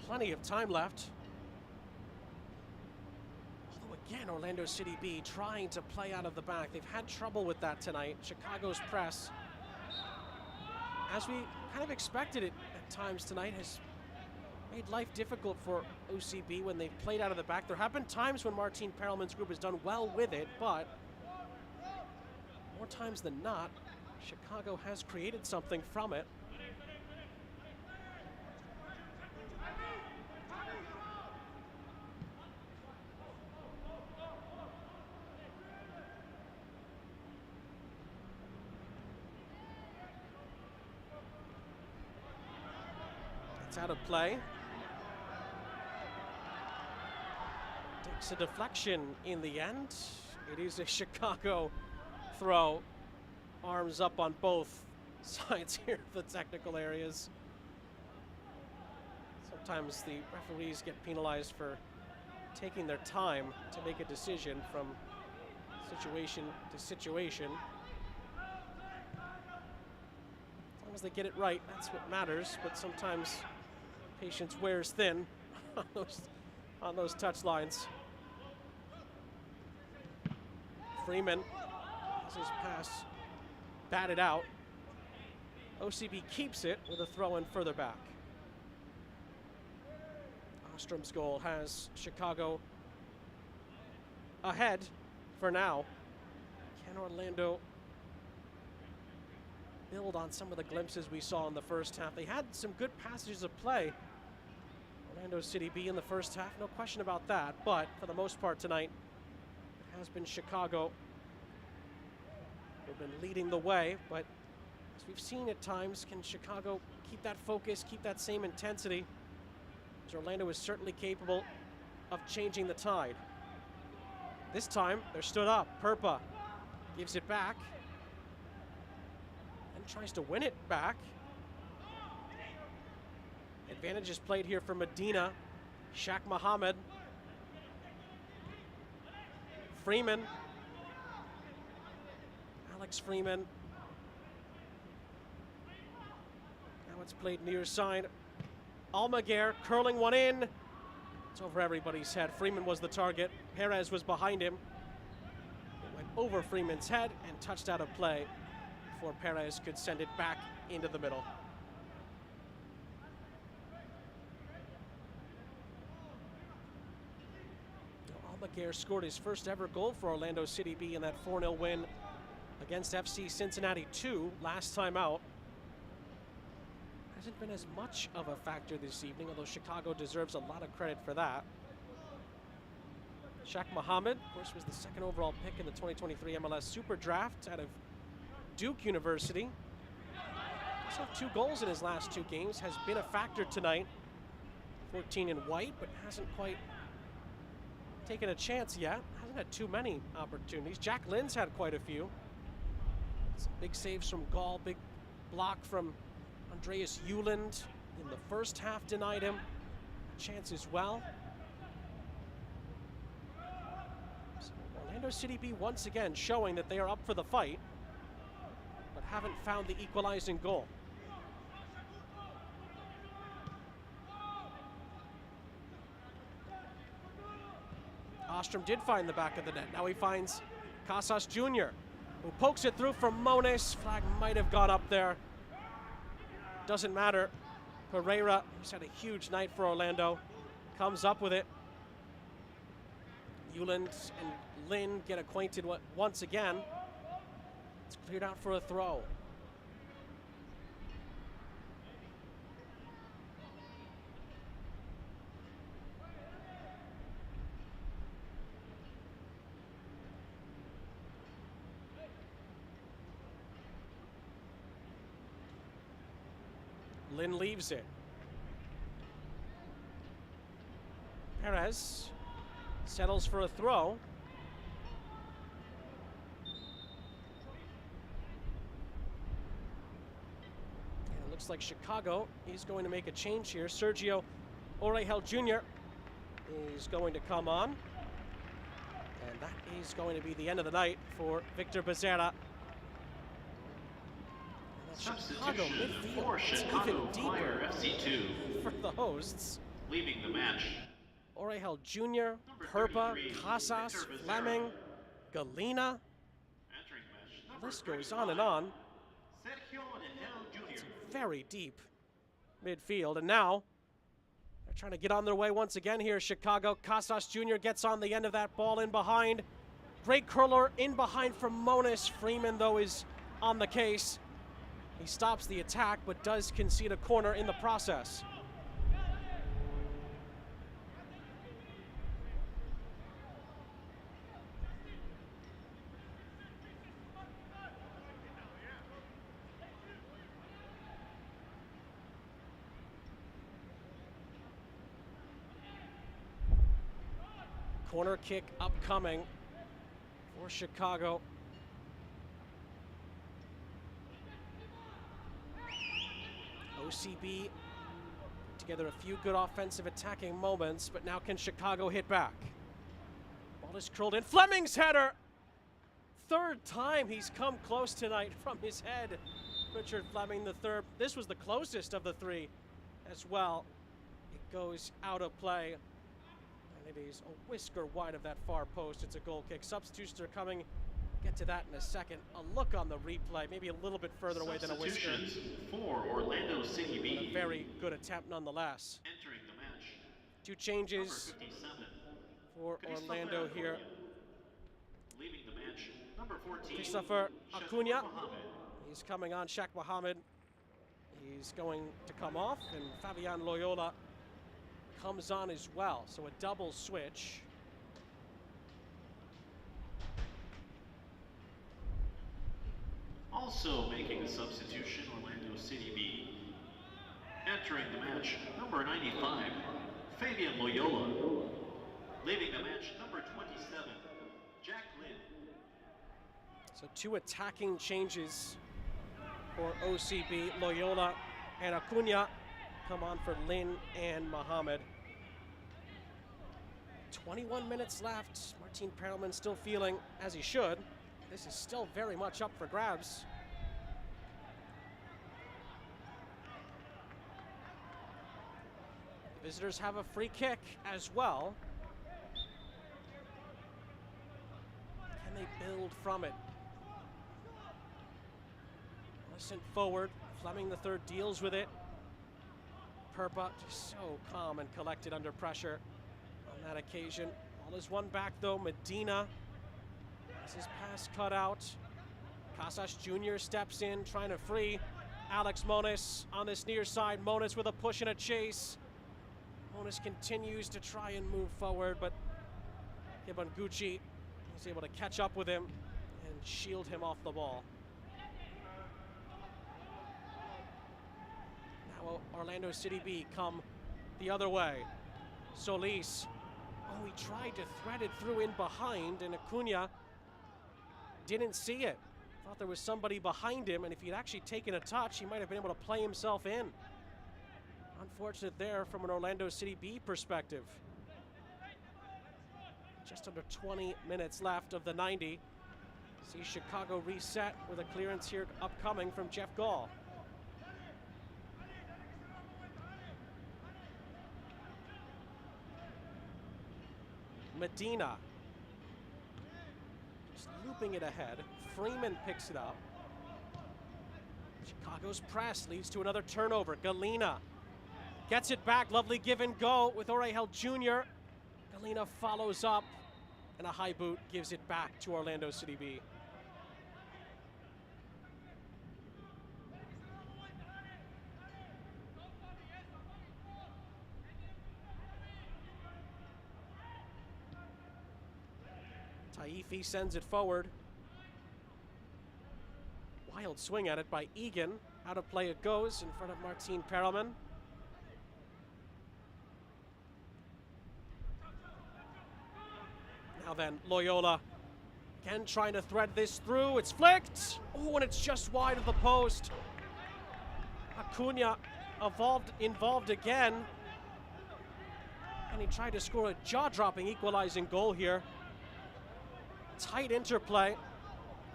plenty of time left. Although again, Orlando City B trying to play out of the back. They've had trouble with that tonight. Chicago's press, as we kind of expected it at times tonight, has made life difficult for OCB when they've played out of the back. There have been times when Martin Perelman's group has done well with it, but more times than not, Chicago has created something from it. Out of play. Takes a deflection in the end. It is a Chicago throw. Arms up on both sides here of the technical areas. Sometimes the referees get penalized for taking their time to make a decision from situation to situation. As long as they get it right, that's what matters, but sometimes patience wears thin on those touch lines. Freeman has his pass batted out. OCB keeps it with a throw in further back. Ostrom's goal has Chicago ahead for now. Can Orlando build on some of the glimpses we saw in the first half? They had some good passages of play. Orlando City B in the first half, no question about that, but for the most part tonight, it has been Chicago who've been leading the way, but as we've seen at times, can Chicago keep that focus, keep that same intensity? As Orlando is certainly capable of changing the tide. This time, they're stood up. Perpa gives it back and tries to win it back. Advantage is played here for Medina. Shaq Mohammed. Freeman. Alex Freeman. Now it's played near side. Almaguer curling one in. It's over everybody's head. Freeman was the target. Perez was behind him. It went over Freeman's head and touched out of play before Perez could send it back into the middle. Almaguer scored his first ever goal for Orlando City B in that 4-0 win against FC Cincinnati 2 last time out. Hasn't been as much of a factor this evening, although Chicago deserves a lot of credit for that. Shaq Muhammad, of course, was the second overall pick in the 2023 MLS Super Draft out of Duke University. Also have 2 goals in his last 2 games, has been a factor tonight. 14 in white, but hasn't quite taken a chance yet. Hasn't had too many opportunities. Jack Lynn's had quite a few. Some big saves from Gall, big block from Andreas Uland in the first half denied him a chance as well. So Orlando City B once again showing that they are up for the fight, but haven't found the equalizing goal. Ostrom did find the back of the net. Now he finds Casas Jr., who pokes it through from Moniz. Flag might have gone up there. Doesn't matter. Pereira, who's had a huge night for Orlando, comes up with it. Uland and Lynn get acquainted once again. It's cleared out for a throw. Lynn leaves it. Perez settles for a throw. And it looks like Chicago is going to make a change here. Sergio Orejel Jr. is going to come on. And that is going to be the end of the night for Victor Becerra. Chicago midfield, it's even deeper FC2 for the hosts. leaving the match. Orejel Jr., Perpa, Casas, Fleming, Galena. Entering match The number list goes on and on. Sergio Orejel Jr. Very deep midfield, and now they're trying to get on their way once again here. Chicago, Casas Jr. gets on the end of that ball in behind. Great curler in behind from Moniz. Freeman, though, is on the case. He stops the attack, but does concede a corner in the process. Corner kick upcoming for Chicago. OCB put together a few good offensive attacking moments, but now can Chicago hit back? Ball is curled in. Fleming's header! Third time he's come close tonight from his head. Richard Fleming, the third. This was the closest of the 3 as well. It goes out of play. And it is a whisker wide of that far post. It's a goal kick. Substitutions are coming. Get to that in a second. A look on the replay, maybe a little bit further away than a whisker. For Orlando City B. But a very good attempt nonetheless. Entering the match. 2 changes for Orlando here. Leaving the match. Number 14. Christopher Acuna. Mohammed. He's coming on. Shaq Muhammad. He's going to come off, and Fabian Loyola comes on as well. So a double switch. Also making a substitution, Orlando City B. Entering the match, number 95, Fabian Loyola. Leaving the match, number 27, Jack Lynn. So 2 attacking changes for OCB. Loyola and Acuna come on for Lynn and Muhammad. 21 minutes left. Martin Perelman still feeling as he should. This is still very much up for grabs. The visitors have a free kick as well. Can they build from it? Sent forward. Fleming, the third, deals with it. Perpa just so calm and collected under pressure on that occasion. Ball is won back though. Medina has his pass cut out. Casas Jr. steps in, trying to free Alex Moniz on this near side. Moniz with a push and a chase. Moniz continues to try and move forward, but Kibanguchi was able to catch up with him and shield him off the ball. Now Orlando City B come the other way. Solis, oh, he tried to thread it through in behind, and Acuna didn't see it. Thought there was somebody behind him, and if he'd actually taken a touch, he might have been able to play himself in. Unfortunate there from an Orlando City B perspective. Just under 20 minutes left of the 90. See Chicago reset with a clearance here upcoming from Jeff Gall. Medina. Just looping it ahead. Freeman picks it up. Chicago's press leads to another turnover. Galena gets it back. Lovely give and go with Orihel Jr. Galena follows up, and a high boot gives it back to Orlando City B. Taifi sends it forward. Wild swing at it by Egan. Out of play it goes in front of Martin Perelman. Now then, Loyola again trying to thread this through. It's flicked. Oh, and it's just wide of the post. Acuna involved again. And he tried to score a jaw-dropping equalizing goal here. Tight interplay.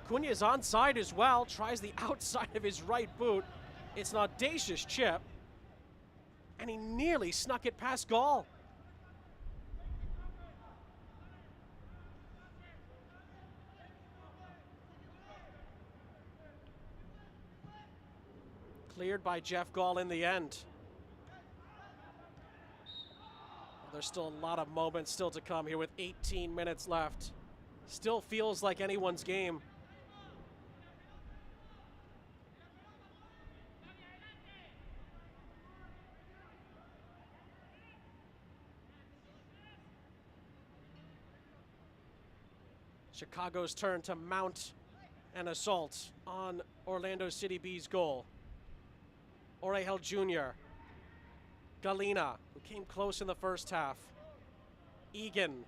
Acuna is onside as well. Tries the outside of his right boot. It's an audacious chip. And he nearly snuck it past Gall. Cleared by Jeff Gall in the end. Well, there's still a lot of moments still to come here with 18 minutes left. Still feels like anyone's game. Chicago's turn to mount an assault on Orlando City B's goal. Orihel Jr. Galena, who came close in the first half. Egan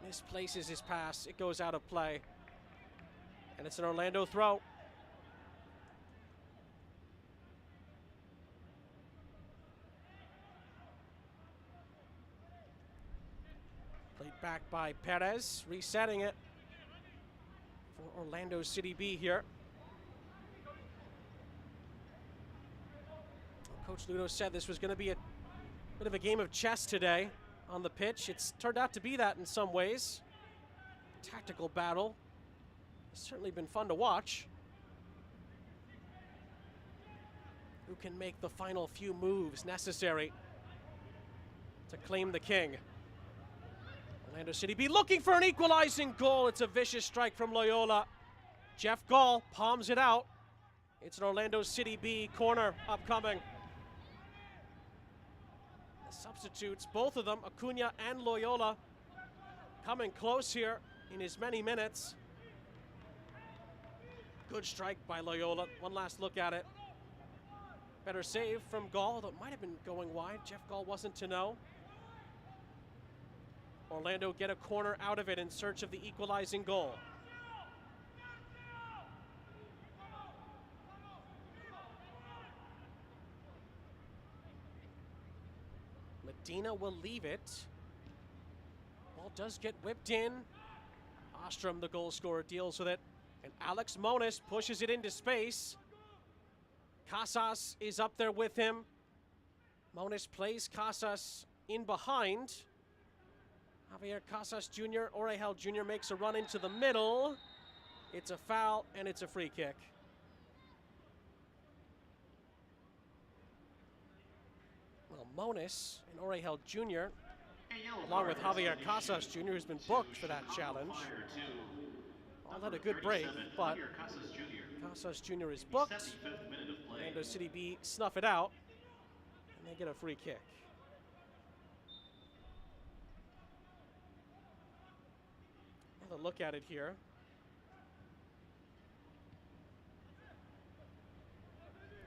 misplaces his pass. It goes out of play. And it's an Orlando throw. Played back by Perez, resetting it for Orlando City B here. Coach Ludo said this was going to be a bit of a game of chess today on the pitch. It's turned out to be that in some ways. Tactical battle. It's certainly been fun to watch. Who can make the final few moves necessary to claim the king? Orlando City B looking for an equalizing goal. It's a vicious strike from Loyola. Jeff Gall palms it out. It's an Orlando City B corner upcoming. The substitutes, both of them, Acuna and Loyola, coming close here in as many minutes. Good strike by Loyola. One last look at it. Better save from Gall, though it might have been going wide. Jeff Gall wasn't to know. Orlando get a corner out of it in search of the equalizing goal. Medina will leave it. Ball does get whipped in. Ostrom, the goal scorer, deals with it. And Alex Moniz pushes it into space. Casas is up there with him. Moniz plays Casas in behind. Javier Casas Jr., Orihel Jr. makes a run into the middle. It's a foul, and it's a free kick. Well, Moniz and Orihel Jr., along with Javier Casas Jr., who's been booked for that challenge, all had a good break, but Casas Jr. is booked. Orlando City B snuff it out, and they get a free kick. Another look at it here.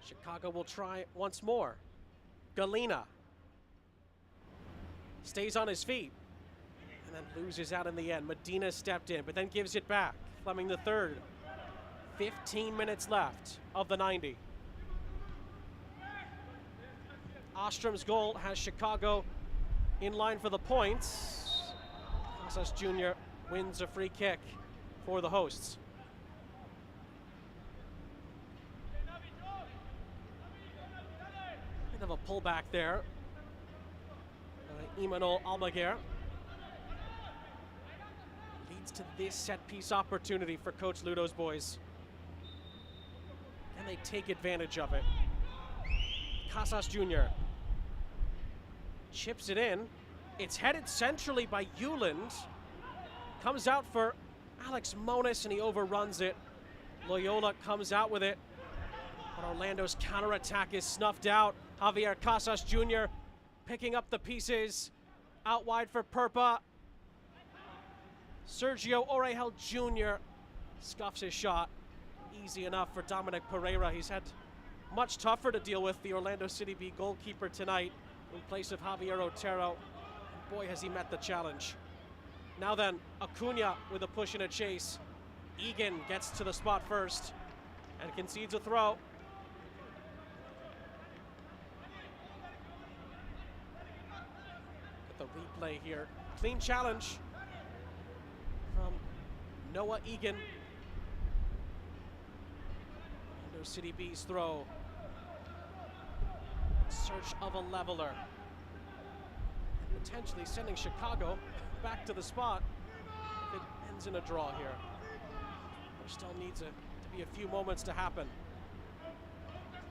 Chicago will try once more. Galena stays on his feet and then loses out in the end. Medina stepped in, but then gives it back. Fleming the third. 15 minutes left of the 90. Ostrom's goal has Chicago in line for the points. Casas Jr. wins a free kick for the hosts. Bit of a pullback there. Imanol Almaguer leads to this set-piece opportunity for Coach Ludo's boys. Can they take advantage of it? Casas Jr. chips it in. It's headed centrally by Euland. Comes out for Alex Moniz and he overruns it. Loyola comes out with it. But Orlando's counterattack is snuffed out. Javier Casas Jr. picking up the pieces. Out wide for Perpa. Sergio Orejel Jr. scuffs his shot. Easy enough for Dominic Pereira. He's had much tougher to deal with, the Orlando City B goalkeeper tonight in place of Javier Otero. And boy, has he met the challenge. Now then, Acuna with a push and a chase. Egan gets to the spot first and concedes a throw. At the replay here. Clean challenge from Noah Egan. Orlando City B's throw. Search of a leveler. And potentially sending Chicago back to the spot if it ends in a draw here. There still needs to be a few moments to happen.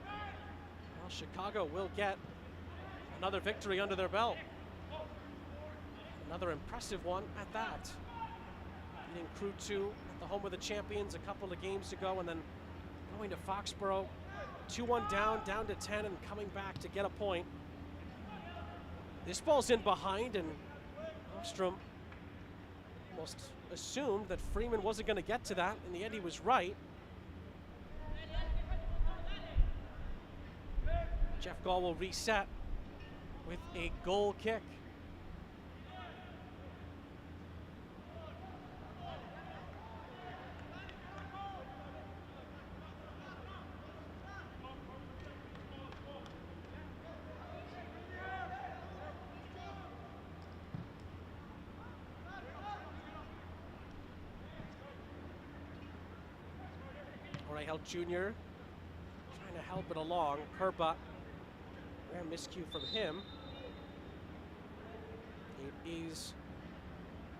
Well, Chicago will get another victory under their belt. Another impressive one at that. Beating Crew 2 at the home of the champions a couple of games ago, and then going to Foxborough. 2-1 down to 10 and coming back to get a point. This ball's in behind, and Ostrom almost assumed that Freeman wasn't going to get to that. In the end, he was right. Jeff Gall will reset with a goal kick. Orejel Jr. trying to help it along. Perpa, rare miscue from him. It is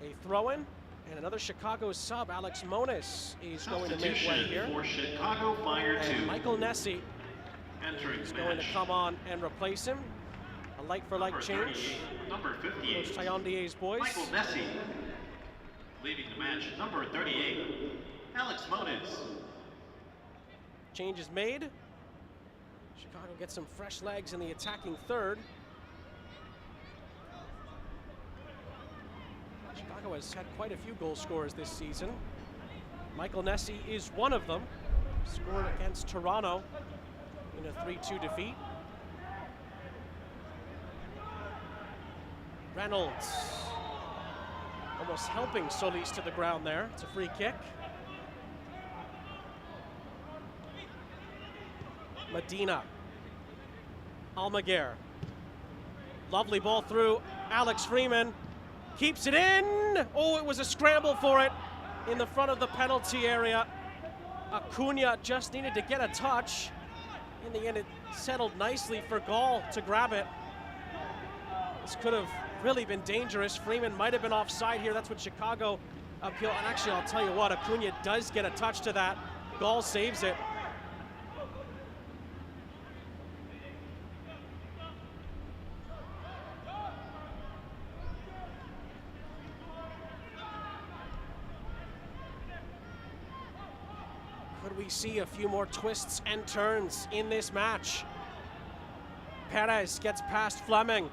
a throw-in, and another Chicago sub, Alex Moniz, is going to make way here. For Chicago Fire 2. Michael Nessie is going to come on and replace him. A like-for-like change. Number 58. Coach Tyondier's boys. Michael Nessie. Leaving the match, number 38. Alex Moniz. Change is made. Chicago gets some fresh legs in the attacking third. Chicago has had quite a few goal scorers this season. Michael Nessie is one of them. Scored against Toronto in a 3-2 defeat. Reynolds almost helping Solis to the ground there. It's a free kick. Medina. Almaguer. Lovely ball through. Alex Freeman keeps it in. Oh, it was a scramble for it in the front of the penalty area. Acuna just needed to get a touch. In the end, it settled nicely for Gall to grab it. This could have really been dangerous. Freeman might have been offside here. That's what Chicago appealed. And actually, I'll tell you what, Acuna does get a touch to that. Gall saves it. Could we see a few more twists and turns in this match? Perez gets past Fleming.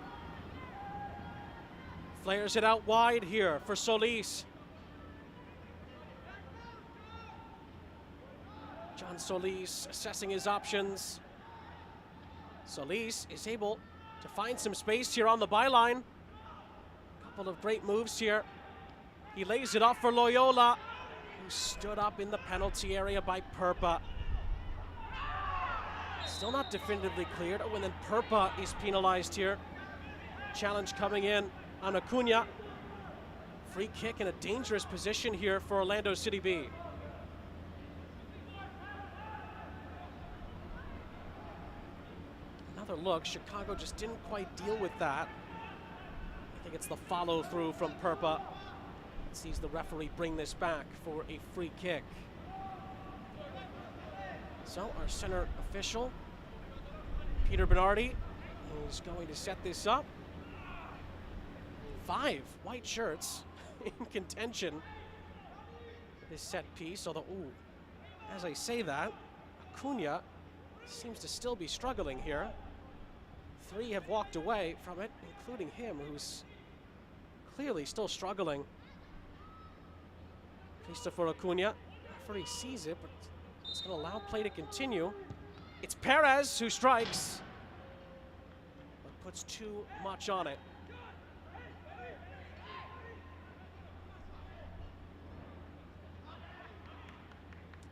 Flares it out wide here for Solis. John Solis assessing his options. Solis is able to find some space here on the byline. Couple of great moves here. He lays it off for Loyola, who stood up in the penalty area by Purpa. Still not definitively cleared. Oh, and then Purpa is penalized here. Challenge coming in on Acuna. Free kick in a dangerous position here for Orlando City B. Another look. Chicago just didn't quite deal with that. I think it's the follow through from Purpa. Sees the referee bring this back for a free kick. So our center official, Peter Bernardi, is going to set this up. 5 white shirts in contention for this set piece. Although, as I say that, Acuna seems to still be struggling here. 3 have walked away from it, including him, who's clearly still struggling. Christopher Acuna, referee sees it, but it's going to allow play to continue. It's Perez who strikes, but puts too much on it.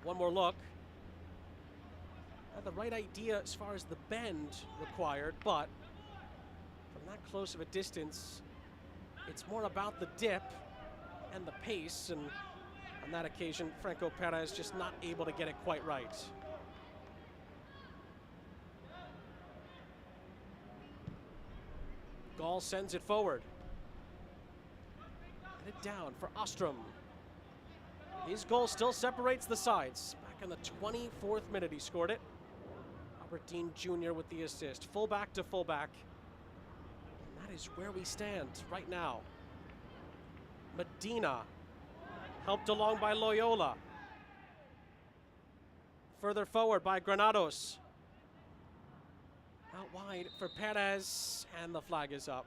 One more look. Had the right idea as far as the bend required, but from that close of a distance, it's more about the dip and the pace, and on that occasion, Franco Perez just not able to get it quite right. Gall sends it forward. And it down for Ostrom. His goal still separates the sides. Back in the 24th minute, he scored it. Albert Dean Jr. with the assist. Fullback to fullback. And that is where we stand right now. Medina, helped along by Loyola. Further forward by Granados. Out wide for Perez, and the flag is up.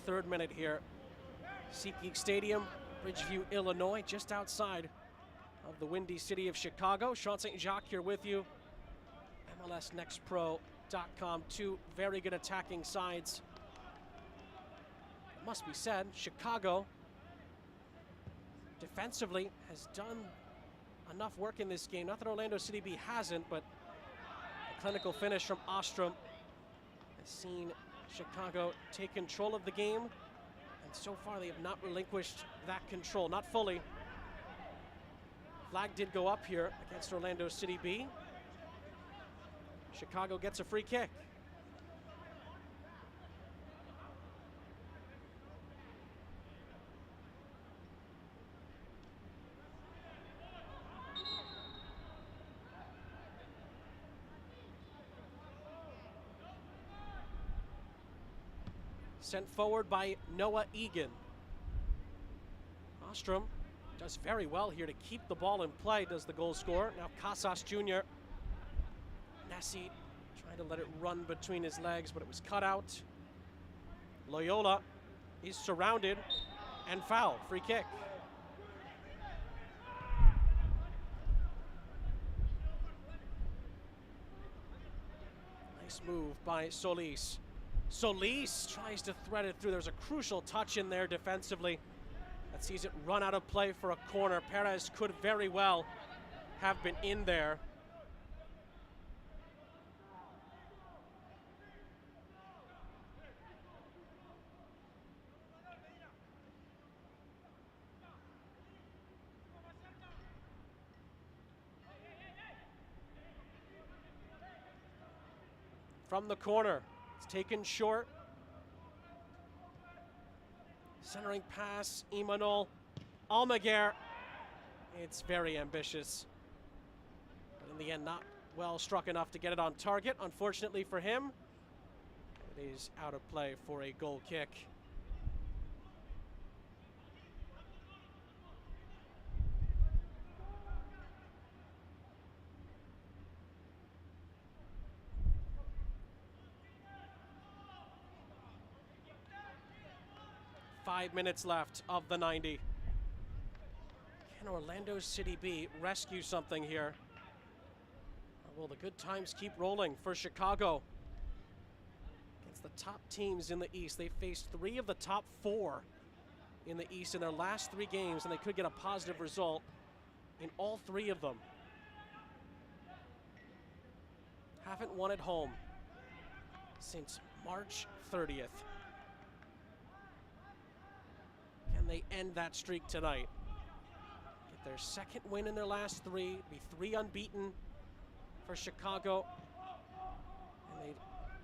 Third minute here. SeatGeek Stadium, Bridgeview, Illinois, just outside of the windy city of Chicago. Sean St. Jacques here with you. MLSNextPro.com. 2 very good attacking sides. It must be said, Chicago defensively has done enough work in this game. Not that Orlando City B hasn't, but a clinical finish from Ostrom has seen Chicago take control of the game, and so far they have not relinquished that control, not fully. Flag did go up here against Orlando City B. Chicago gets a free kick. Sent forward by Noah Egan. Ostrom does very well here to keep the ball in play, does the goal scorer. Now Casas Jr. Nessie trying to let it run between his legs, but it was cut out. Loyola is surrounded and foul. Free kick. Nice move by Solis. Solis tries to thread it through. There's a crucial touch in there defensively that sees it run out of play for a corner. Perez could very well have been in there. From the corner, it's taken short. Centering pass, Imanol Almaguer. It's very ambitious, but in the end not well struck enough to get it on target. Unfortunately for him, it is out of play for a goal kick. 5 minutes left of the 90. Can Orlando City B rescue something here? Or will the good times keep rolling for Chicago? Against the top teams in the East. They faced 3 of the top 4 in the East in their last 3 games, and they could get a positive result in all 3 of them. Haven't won at home since March 30th. Can they end that streak tonight? Get their 2nd win in their last 3, be 3 unbeaten for Chicago, and they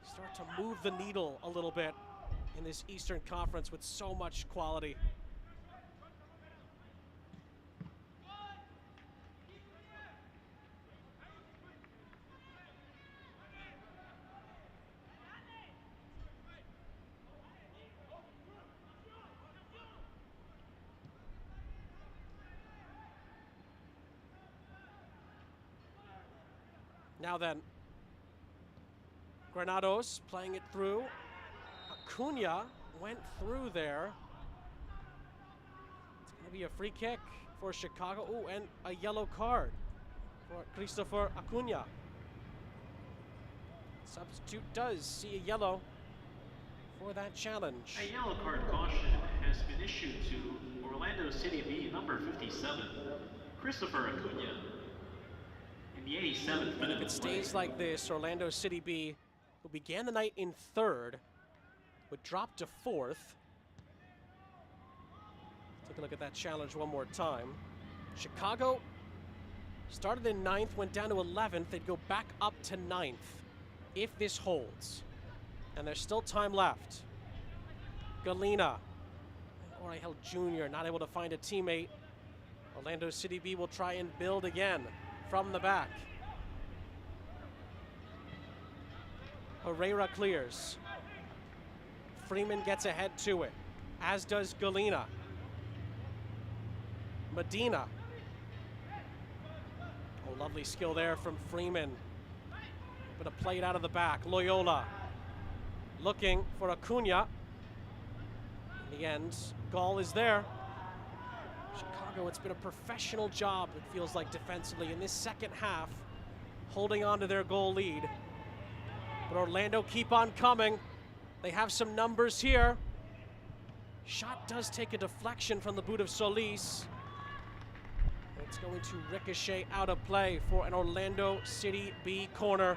start to move the needle a little bit in this Eastern Conference with so much quality. Now then, Granados playing it through. Acuna went through there. It's going to be a free kick for Chicago. Ooh, and a yellow card for Christopher Acuna. Substitute does see a yellow for that challenge. A yellow card caution has been issued to Orlando City B number 57, Christopher Acuna. In the 87th minute. If it stays like this, Orlando City B, who began the night in 3rd, would drop to 4th. Take a look at that challenge one more time. Chicago started in 9th, went down to 11th. They'd go back up to 9th if this holds. And there's still time left. Galena, Orihel Jr. not able to find a teammate. Orlando City B will try and build again from the back. Herrera clears. Freeman gets ahead to it, as does Galena. Medina. Oh, lovely skill there from Freeman. But a play it out of the back. Loyola looking for Acuna. In the end, Gall is there. Chicago, it's been a professional job, it feels like, defensively in this second half, holding on to their goal lead. But Orlando keep on coming. They have some numbers here. Shot does take a deflection from the boot of Solis. It's going to ricochet out of play for an Orlando City B corner.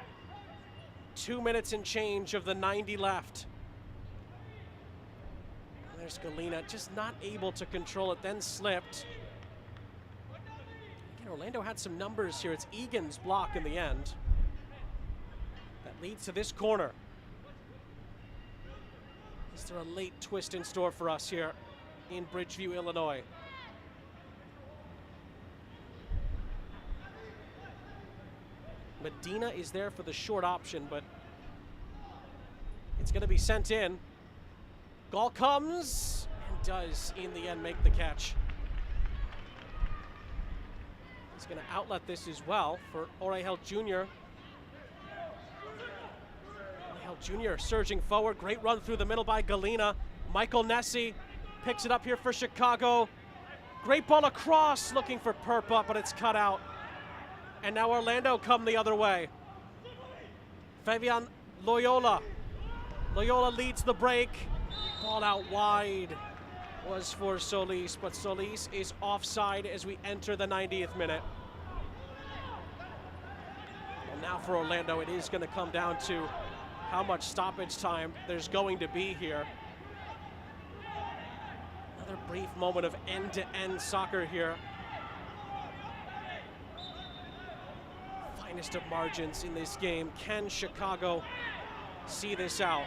2 minutes and change of the 90 left. And there's Galena, just not able to control it, then slipped. Again, Orlando had some numbers here. It's Egan's block in the end that leads to this corner. Is there a late twist in store for us here in Bridgeview, Illinois? Medina is there for the short option, but it's going to be sent in. Gall comes and does, in the end, make the catch. He's going to outlet this as well for Orihel Jr. Orihel Jr. surging forward. Great run through the middle by Galena. Michael Nessie picks it up here for Chicago. Great ball across, looking for Perpa, but it's cut out. And now Orlando come the other way. Fabian Loyola. Loyola leads the break. Ball out wide was for Solis, but Solis is offside as we enter the 90th minute. And now for Orlando, it is going to come down to how much stoppage time there's going to be here. Another brief moment of end-to-end soccer here. Finest of margins in this game. Can Chicago see this out?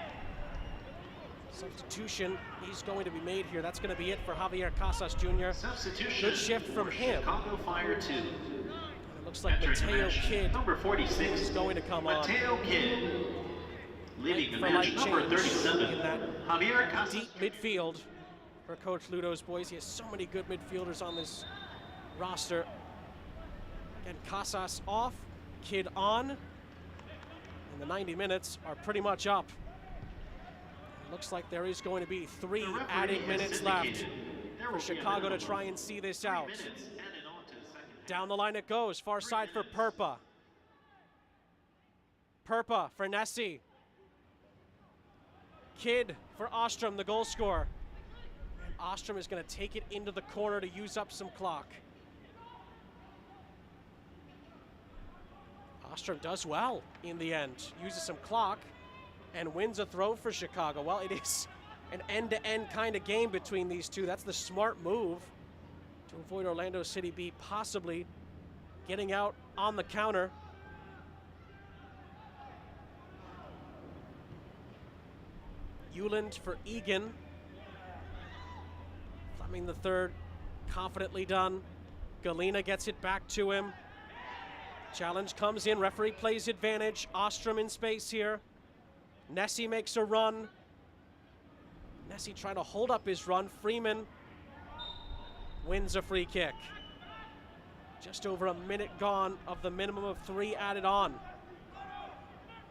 Substitution is going to be made here. That's going to be it for Javier Casas Jr. Substitution. Good shift from him. Chicago Fire 2. And it looks like Mateo Kidd number 46 is going to come on. Mateo Kidd. Leading the For match, light number change 37, in that Javier Casas. deep midfield for Coach Ludo's boys. He has so many good midfielders on this roster. Again, Casas off, Kidd on, and the 90 minutes are pretty much up. Looks like there is going to be 3 added minutes left for Chicago to try and see this out. Down the line it goes, far side for Perpa. Perpa for Nessie. Kidd for Ostrom, the goal scorer. And Ostrom is going to take it into the corner to use up some clock. Ostrom does well in the end, uses some clock, and wins a throw for Chicago. Well, it is an end-to-end kind of game between these two. That's the smart move to avoid Orlando City B possibly getting out on the counter. Euland for Egan. Fleming the third, confidently done. Galena gets it back to him. Challenge comes in, referee plays advantage. Ostrom in space here. Nessie makes a run. Nessie trying to hold up his run. Freeman wins a free kick. Just over a minute gone of the minimum of 3 added on.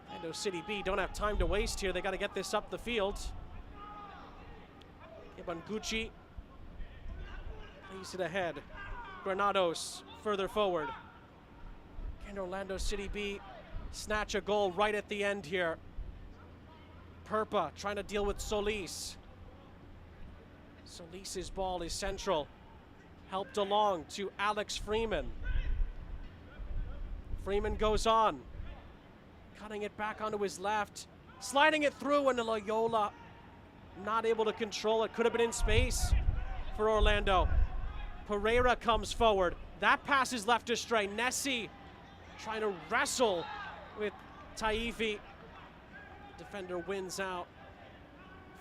Orlando City B don't have time to waste here. They got to get this up the field. Ibanguchi plays it ahead. Granados further forward. Can Orlando City B snatch a goal right at the end here? Perpa trying to deal with Solis. Solis's ball is central. Helped along to Alex Freeman. Freeman goes on. Cutting it back onto his left. Sliding it through, and Loyola not able to control it. Could have been in space for Orlando. Pereira comes forward. That pass is left astray. Nessie trying to wrestle with Taifi. Defender wins out.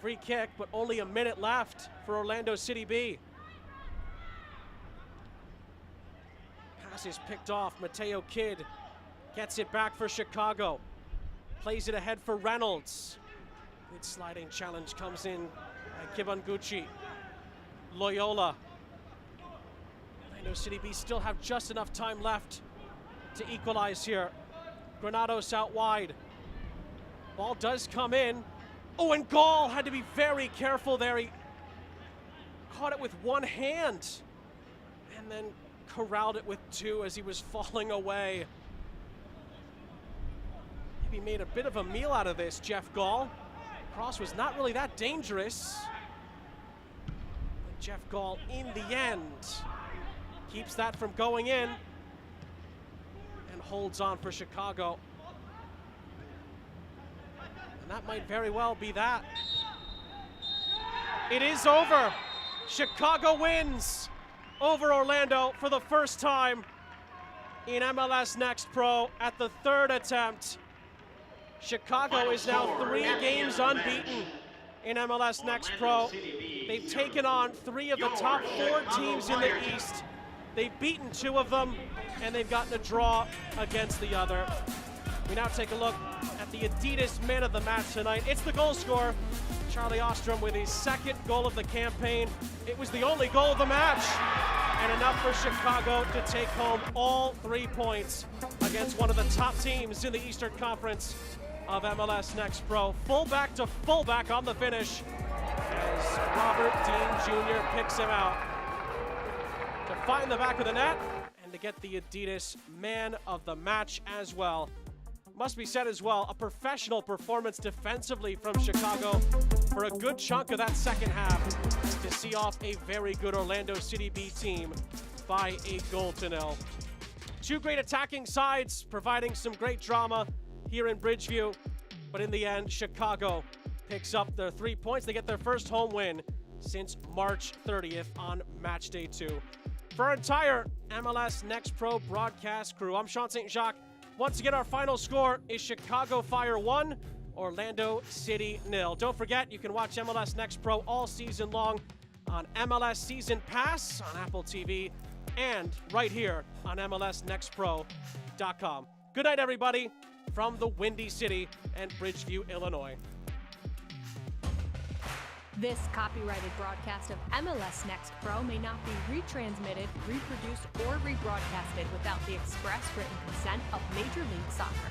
Free kick, but only a minute left for Orlando City B. Pass is picked off. Mateo Kidd gets it back for Chicago. Plays it ahead for Reynolds. Good sliding challenge comes in by Kibanguchi. Loyola. Orlando City B still have just enough time left to equalize here. Granados out wide. Ball does come in. Oh, and Gall had to be very careful there. He caught it with one hand and then corralled it with 2 as he was falling away. Maybe made a bit of a meal out of this, Jeff Gall. Cross was not really that dangerous. But Jeff Gall, in the end, keeps that from going in and holds on for Chicago. And that might very well be that. It is over. Chicago wins over Orlando for the first time in MLS Next Pro at the 3rd attempt. Chicago is now 3 games unbeaten in MLS Next Pro. They've taken on 3 of the top 4 teams in the East. They've beaten 2 of them, and they've gotten a draw against the other. We now take a look at the Adidas man of the match tonight. It's the goal scorer, Charlie Ostrom, with his 2nd goal of the campaign. It was the only goal of the match, and enough for Chicago to take home all 3 points against one of the top teams in the Eastern Conference of MLS Next Pro. Fullback to fullback on the finish as Robert Dean Jr. picks him out to find the back of the net and to get the Adidas man of the match as well. Must be said as well, a professional performance defensively from Chicago for a good chunk of that second half to see off a very good Orlando City B team by a 0-0. 2 great attacking sides providing some great drama here in Bridgeview, but in the end, Chicago picks up their 3 points. They get their first home win since March 30th on match day 2. For our entire MLS Next Pro broadcast crew, I'm Sean St. Jacques. Once again, our final score is Chicago Fire 1, Orlando City 0. Don't forget, you can watch MLS Next Pro all season long on MLS Season Pass on Apple TV and right here on MLSNextPro.com. Good night, everybody, from the Windy City and Bridgeview, Illinois. This copyrighted broadcast of MLS Next Pro may not be retransmitted, reproduced, or rebroadcasted without the express written consent of Major League Soccer.